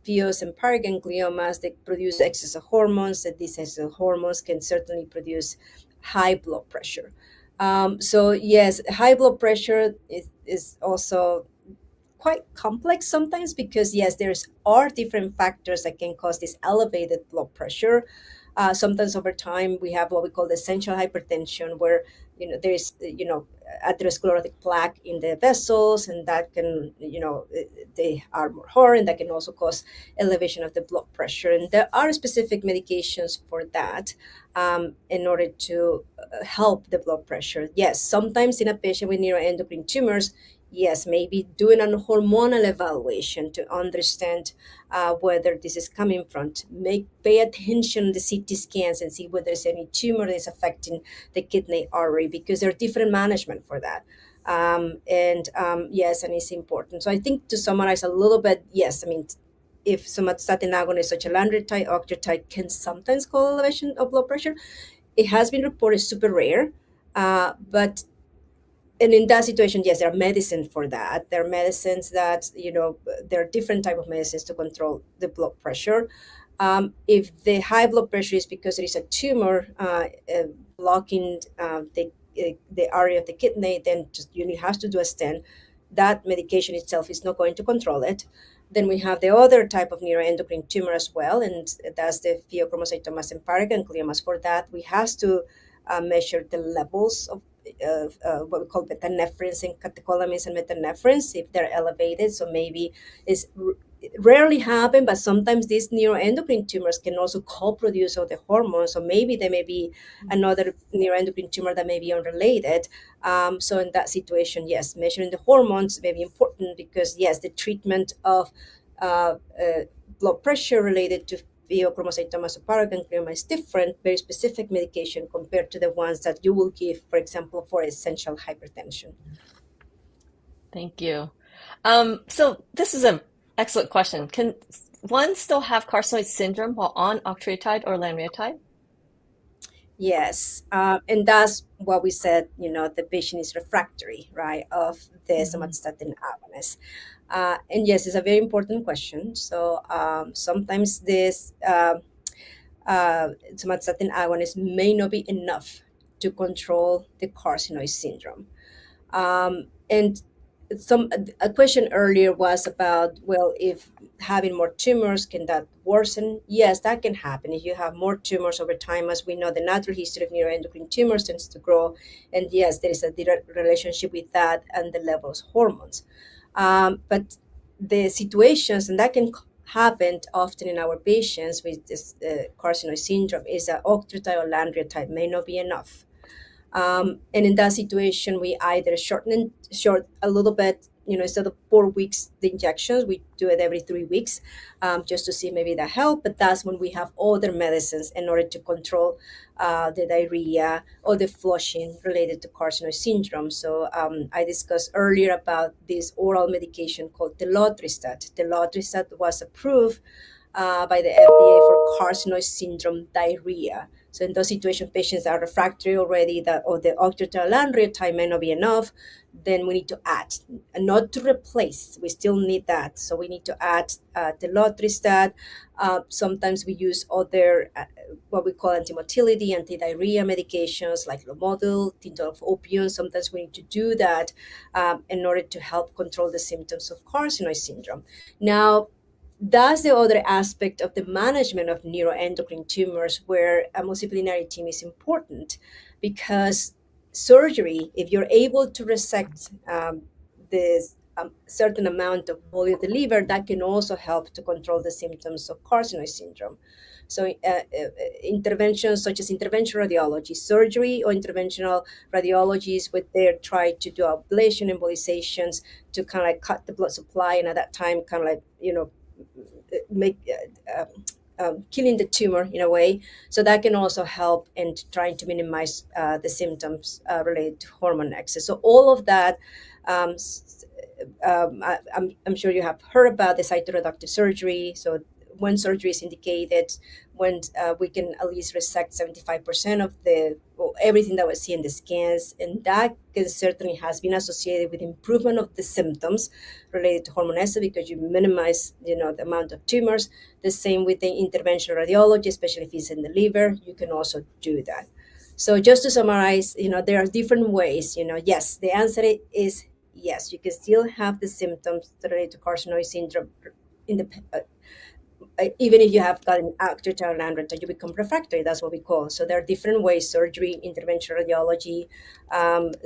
S4: pheos and paragangliomas, they produce excess of hormones, and these excess of hormones can certainly produce high blood pressure. So yes, high blood pressure is also quite complex sometimes, because yes, are different factors that can cause this elevated blood pressure. Sometimes over time we have what we call the essential hypertension, where there is atherosclerotic plaque in the vessels, and that can they are more hard, and that can also cause elevation of the blood pressure. And there are specific medications for that in order to help the blood pressure. Yes, sometimes in a patient with neuroendocrine tumors, yes, maybe doing a hormonal evaluation to understand whether this is coming from. Pay attention to the CT scans and see whether there's any tumor that is affecting the kidney artery, because there are different management for that. Yes, and it's important. So I think, to summarize a little bit, yes, I mean, if somatostatin agonist such as lanreotide, octreotide can sometimes cause elevation of blood pressure. It has been reported super rare, but and in that situation, yes, there are medicines for that. There are medicines that, there are different type of medicines to control the blood pressure. If the high blood pressure is because there is a tumor blocking the area of the kidney, then you have to do a stent. That medication itself is not going to control it. Then we have the other type of neuroendocrine tumor as well, and that's the pheochromocytomas and paragangliomas. For that, we have to measure the levels of what we call beta-nephrins and catecholamines and methanephrin if they're elevated. So maybe it's rarely happen, but sometimes these neuroendocrine tumors can also co-produce all the hormones. So maybe there may be another neuroendocrine tumor that may be unrelated. So in that situation, yes, measuring the hormones may be important, because yes, the treatment of blood pressure related to pheochromocytomas or paraganglioma is different, very specific medication compared to the ones that you will give, for example, for essential hypertension.
S2: Thank you. So this is an excellent question. Can one still have carcinoid syndrome while on octreotide or lanreotide?
S4: Yes, and that's what we said, the patient is refractory, right, of the somatostatin agonist. And yes, it's a very important question. So sometimes this somatostatin agonist may not be enough to control the carcinoid syndrome. And a question earlier was about, well, if having more tumors, can that worsen? Yes, that can happen. If you have more tumors over time, as we know, the natural history of neuroendocrine tumors tends to grow. And yes, there is a direct relationship with that and the levels of hormones. But the situations, and that can happen often in our patients with this carcinoid syndrome, is that octreotide or lanreotide may not be enough. And in that situation, we either short a little bit, instead of 4 weeks, the injections, we do it every 3 weeks, just to see maybe that help. But that's when we have other medicines in order to control the diarrhea or the flushing related to carcinoid syndrome. So I discussed earlier about this oral medication called telotrestat. Telotrestat was approved by the FDA for carcinoid syndrome diarrhea. So in those situations, patients are refractory already, or the octreotide lanreotide may not be enough, then we need to add, and not to replace. We still need that. So we need to add telotristat. Sometimes we use other, what we call antimotility, anti-diarrhea medications like Lomodil, tindorph-opium. Sometimes we need to do that in order to help control the symptoms of carcinoid syndrome. Now, that's the other aspect of the management of neuroendocrine tumors, where a multidisciplinary team is important, because surgery, if you're able to resect this certain amount of volume of the liver, that can also help to control the symptoms of carcinoid syndrome. So interventions such as interventional radiology, surgery, or interventional radiologies, where they try to do ablation embolizations to kind of like cut the blood supply, and at that time kind of like, make killing the tumor in a way. So that can also help in trying to minimize the symptoms related to hormone excess. So all of that, I'm sure you have heard about the cytoreductive surgery. So when surgery is indicated, when we can at least resect 75% of everything that we see in the scans, and that certainly has been associated with improvement of the symptoms related to hormone excess, because you minimize, the amount of tumors. The same with the interventional radiology, especially if it's in the liver, you can also do that. So just to summarize, there are different ways. Yes, the answer is yes, you can still have the symptoms related to carcinoid syndrome even if you have got an octreotide lanreotide, you become refractory. That's what we call. So there are different ways: surgery, interventional radiology.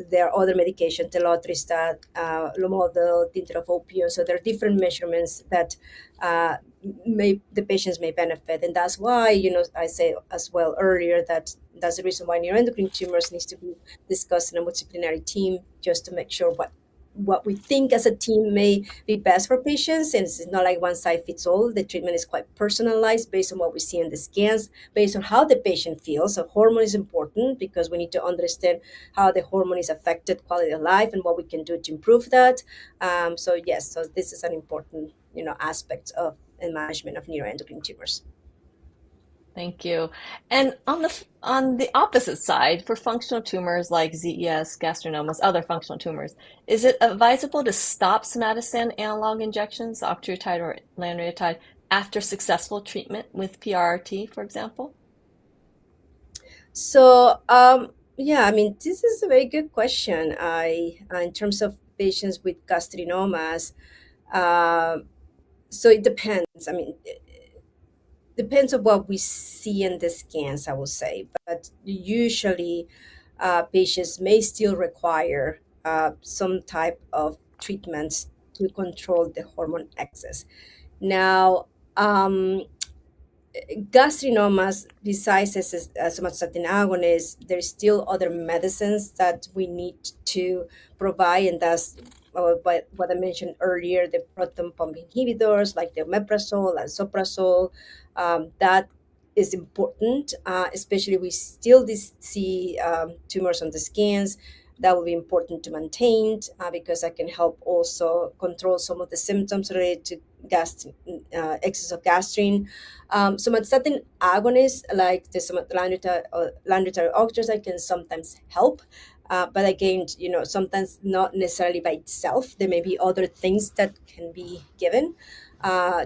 S4: There are other medications, telotristat, Lomodil, tindorph-opium. So there are different measurements that the patients may benefit, and that's why I say as well earlier that that's the reason why neuroendocrine tumors needs to be discussed in a multidisciplinary team, just to make sure what we think as a team may be best for patients. And it's not like one size fits all. The treatment is quite personalized based on what we see in the scans, based on how the patient feels. So hormone is important, because we need to understand how the hormone is affected quality of life and what we can do to improve that. So this is an important aspect of the management of neuroendocrine tumors.
S2: Thank you. And on the opposite side, for functional tumors like ZES, gastrinomas, other functional tumors, is it advisable to stop somatostatin analog injections, octreotide or lanreotide, after successful treatment with PRRT, for example?
S4: So this is a very good question. In terms of patients with gastrinomas, so it depends. Depends on what we see in the scans, I will say. But usually, patients may still require some type of treatments to control the hormone excess. Now, gastrinomas, besides somatostatin agonists, there's still other medicines that we need to provide, and that's what I mentioned earlier, the proton pump inhibitors like the omeprazole and soprazole. That is important, especially we still see tumors on the scans. That will be important to maintain, because that can help also control some of the symptoms related to excess of gastrin. Somatostatin agonists like the lanreotide octreotide can sometimes help, but again, sometimes not necessarily by itself. There may be other things that can be given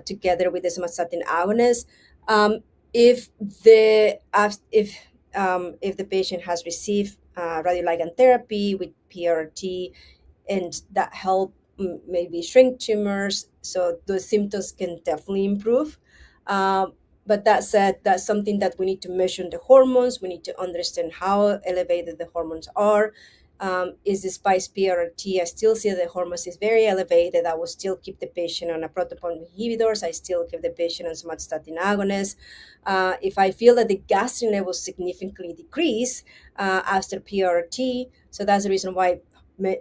S4: together with the somatostatin agonist. If the patient has received radioligand therapy with PRRT, and that help maybe shrink tumors, so those symptoms can definitely improve. But that said, that's something that we need to measure the hormones. We need to understand how elevated the hormones are. Is despite PRRT, I still see the hormones is very elevated. I will still keep the patient on a proton pump inhibitors. I still keep the patient on somatostatin agonists. If I feel that the gastrin levels significantly decrease after PRRT, so that's the reason why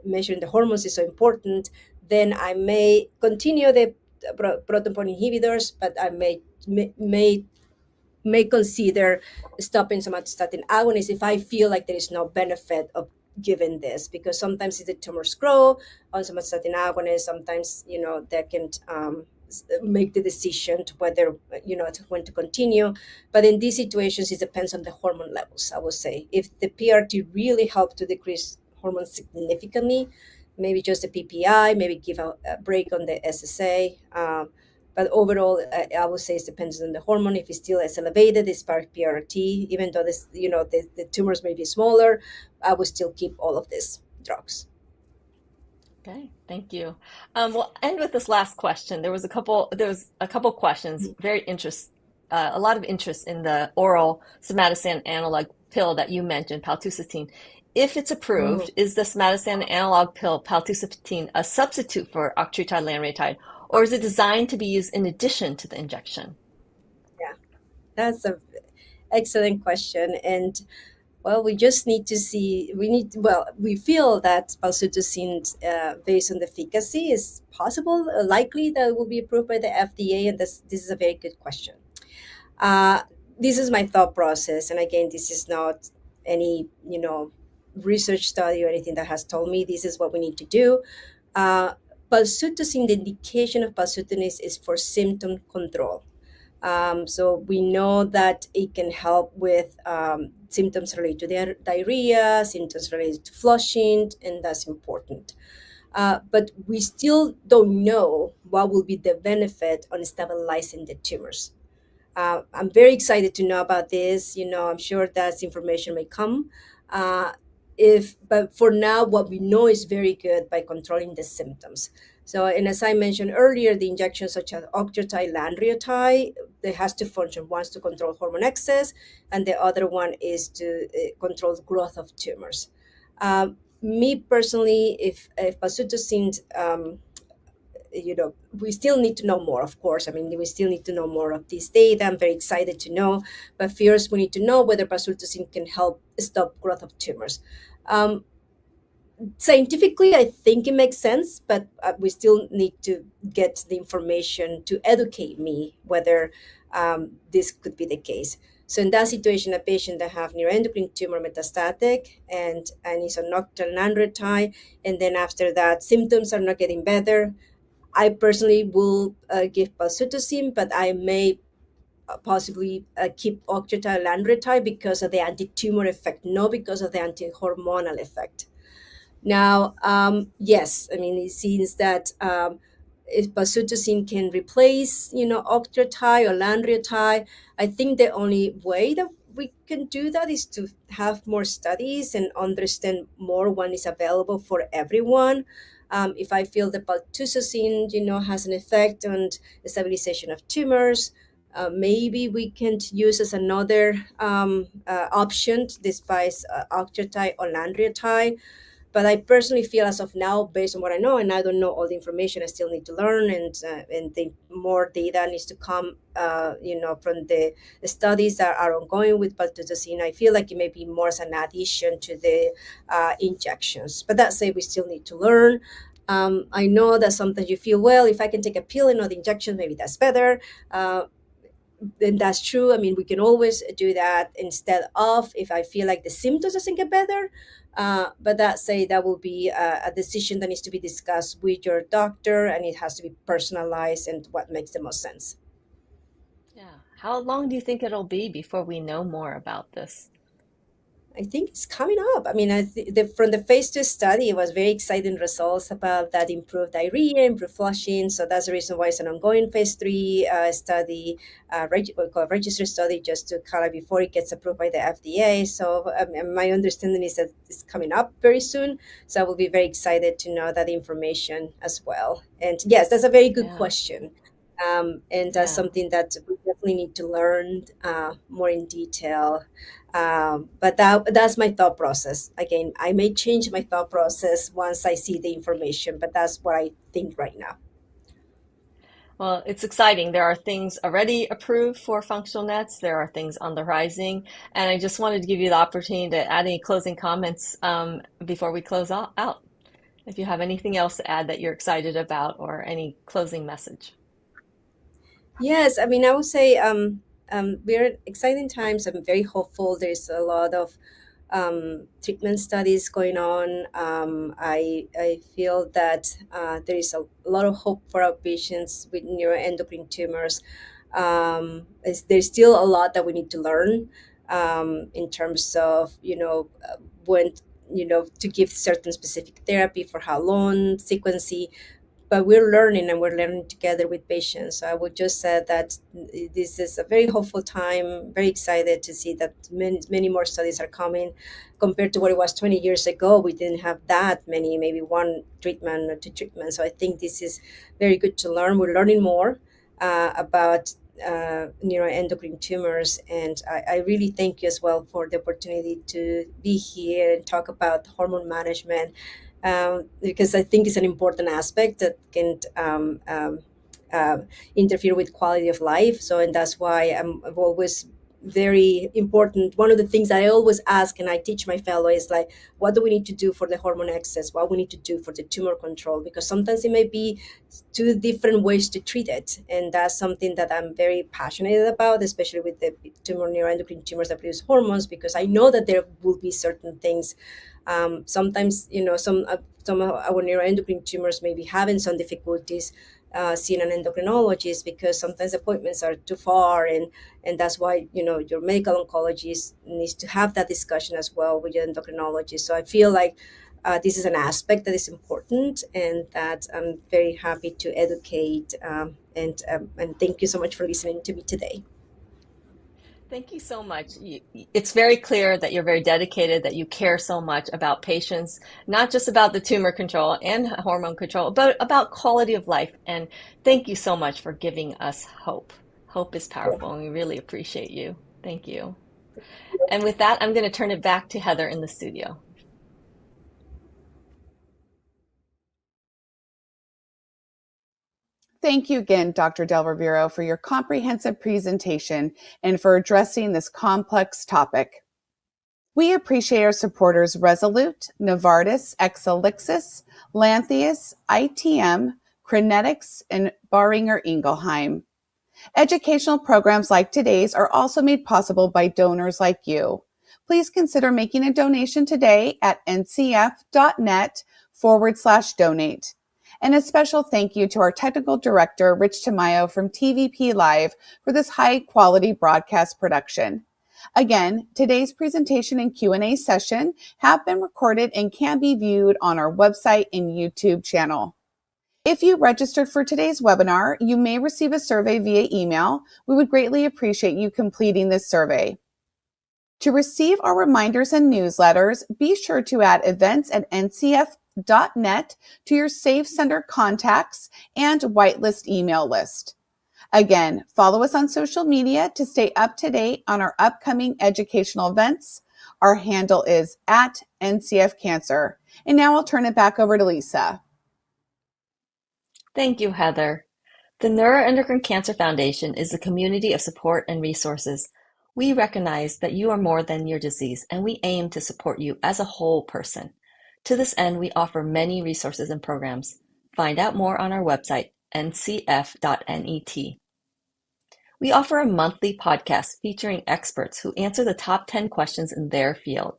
S4: measuring the hormones is so important, then I may continue the proton pump inhibitors, but I may consider stopping somatostatin agonists if I feel like there is no benefit of given this, because sometimes if the tumors grow on somatostatin agonists, sometimes they can make the decision to whether when to continue. But in these situations, it depends on the hormone levels. I would say if the PRT really helped to decrease hormones significantly, maybe just a PPI, maybe give a break on the SSA. But overall, I would say it depends on the hormone. If it still is elevated, it's PRT. Even though the tumors may be smaller, I would still keep all of these drugs.
S2: Okay, thank you. We'll end with this last question. There was a couple questions, a lot of interest in the oral somatostatin analog pill that you mentioned, paltusotine. If it's approved, is the somatostatin analog pill paltusotine a substitute for octreotide lanreotide, or is it designed to be used in addition to the injection?
S4: Yeah, that's an excellent question. And well, we just need to see. We feel that paltusotine, based on the efficacy, is possible, likely that it will be approved by the FDA, and this is a very good question. This is my thought process, and again, this is not any research study or anything that has told me this is what we need to do. Paltusotine, the indication of paltusotine is for symptom control. So we know that it can help with symptoms related to diarrhea, symptoms related to flushing, and that's important. But we still don't know what will be the benefit on stabilizing the tumors. I'm very excited to know about this. I'm sure that information may come. But for now, what we know is very good by controlling the symptoms. So, and as I mentioned earlier, the injections such as octreotide, lanreotide, they has to function. One's to control hormone excess, and the other one is to control the growth of tumors. Me personally, if paltusotine, we still need to know more, of course. I mean, we still need to know more of this data. I'm very excited to know. But first, we need to know whether paltusotine can help stop growth of tumors. Scientifically, I think it makes sense, but we still need to get the information to educate me whether this could be the case. So in that situation, a patient that have neuroendocrine tumor metastatic and is on octreotide lanreotide, and then after that symptoms are not getting better, I personally will give paltusotine, but I may possibly keep octreotide lanreotide because of the anti-tumor effect, not because of the anti-hormonal effect. Now, yes, I mean, it seems that if paltusotine can replace, octreotide or lanreotide, I think the only way that we can do that is to have more studies and understand more when it's available for everyone. If I feel the paltusotine, has an effect on the stabilization of tumors, maybe we can use as another option despite octreotide or lanreotide. But I personally feel, as of now, based on what I know, and I don't know all the information, I still need to learn, and the more data needs to come, from the studies that are ongoing with paltusotine. I feel like it may be more as an addition to the injections. But that said, we still need to learn. I know that sometimes you feel, well, if I can take a pill and not the injection, maybe that's better. And that's true. I mean, we can always do that instead of if I feel like the symptoms doesn't get better. But that will be a decision that needs to be discussed with your doctor, and it has to be personalized and what makes the most sense.
S2: Yeah. How long do you think it'll be before we know more about this?
S4: I think it's coming up. I mean, from the phase 2 study, it was very exciting results about that improved diarrhea, improved flushing. So that's the reason why it's an ongoing phase 3 study, what we call a registry study, just to kind of before it gets approved by the FDA. So my understanding is that it's coming up very soon. So I will be very excited to know that information as well. And yes, that's a very good question. And that's something that we definitely need to learn more in detail. But that's my thought process. Again, I may change my thought process once I see the information, but that's what I think right now.
S2: Well, it's exciting. There are things already approved for functional nets. There are things on the rising. And I just wanted to give you the opportunity to add any closing comments before we close out. If you have anything else to add that you're excited about or any closing message.
S4: Yes, I mean, I would say we're in exciting times. I'm very hopeful. There's a lot of treatment studies going on. I feel that there is a lot of hope for our patients with neuroendocrine tumors. There's still a lot that we need to learn in terms of, when, to give certain specific therapy for how long, sequencing, but we're learning and we're learning together with patients. So I would just say that this is a very hopeful time, very excited to see that many more studies are coming compared to what it was 20 years ago. We didn't have that many, maybe one treatment or two treatments. So I think this is very good to learn. We're learning more about neuroendocrine tumors. And I really thank you as well for the opportunity to be here and talk about hormone management, because I think it's an important aspect that can interfere with quality of life. So, and that's why I've always very important. One of the things I always ask and I teach my fellow is like, what do we need to do for the hormone excess? What we need to do for the tumor control? Because sometimes it may be two different ways to treat it. And that's something that I'm very passionate about, especially with the neuroendocrine tumors that produce hormones, because I know that there will be certain things. Sometimes, some of our neuroendocrine tumors may be having some difficulties seeing an endocrinologist because sometimes appointments are too far, and that's why your medical oncologist needs to have that discussion as well with your endocrinologist. So I feel like this is an aspect that is important, and that I'm very happy to educate, and thank you so much for listening to me today.
S2: Thank you so much. It's very clear that you're very dedicated, that you care so much about patients, not just about the tumor control and hormone control, but about quality of life. And thank you so much for giving us hope. Hope is powerful, and we really appreciate you. Thank you. And with that, I'm going to turn it back to Heather in the studio.
S3: Thank you again, Dr. Del Rivero, for your comprehensive presentation and for addressing this complex topic. We appreciate our supporters Resolute, Novartis, Exelixis, Lantheus, ITM, Crinetics, and Boehringer Ingelheim. Educational programs like today's are also made possible by donors like you. Please consider making a donation today at ncf.net/donate. And a special thank you to our technical director, Rich Tamayo from TVP Live, for this high-quality broadcast production. Again, today's presentation and Q&A session have been recorded and can be viewed on our website and YouTube channel. If you registered for today's webinar, you may receive a survey via email. We would greatly appreciate you completing this survey. To receive our reminders and newsletters, be sure to add events@ncf.net to your Save Center contacts and whitelist email list. Again, follow us on social media to stay up to date on our upcoming educational events. Our handle is @NCFCancer. And now I'll turn it back over to Lisa.
S2: Thank you, Heather. The Neuroendocrine Cancer Foundation is a community of support and resources. We recognize that you are more than your disease, and we aim to support you as a whole person. To this end, we offer many resources and programs. Find out more on our website, ncf.net. We offer a monthly podcast featuring experts who answer the top 10 questions in their field.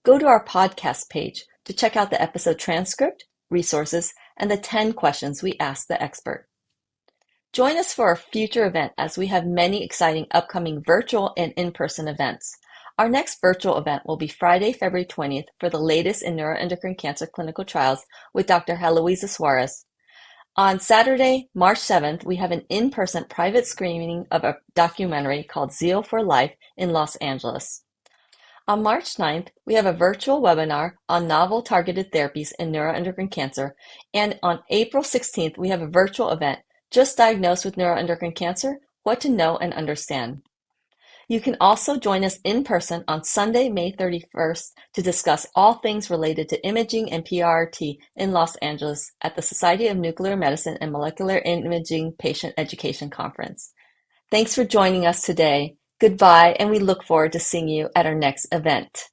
S2: Go to our podcast page to check out the episode transcript, resources, and the 10 questions we asked the expert. Join us for a future event as we have many exciting upcoming virtual and in-person events. Our next virtual event will be Friday, February 20th for the latest in neuroendocrine cancer clinical trials with Dr. Heloisa Suarez. On Saturday, March 7th, we have an in-person private screening of a documentary called Zeal for Life in Los Angeles. On March 9th, we have a virtual webinar on novel targeted therapies in neuroendocrine cancer. And on April 16th, we have a virtual event, Just Diagnosed with Neuroendocrine Cancer, What to Know and Understand. You can also join us in person on Sunday, May 31st to discuss all things related to imaging and PRRT in Los Angeles at the Society of Nuclear Medicine and Molecular Imaging Patient Education Conference. Thanks for joining us today. Goodbye, and we look forward to seeing you at our next event.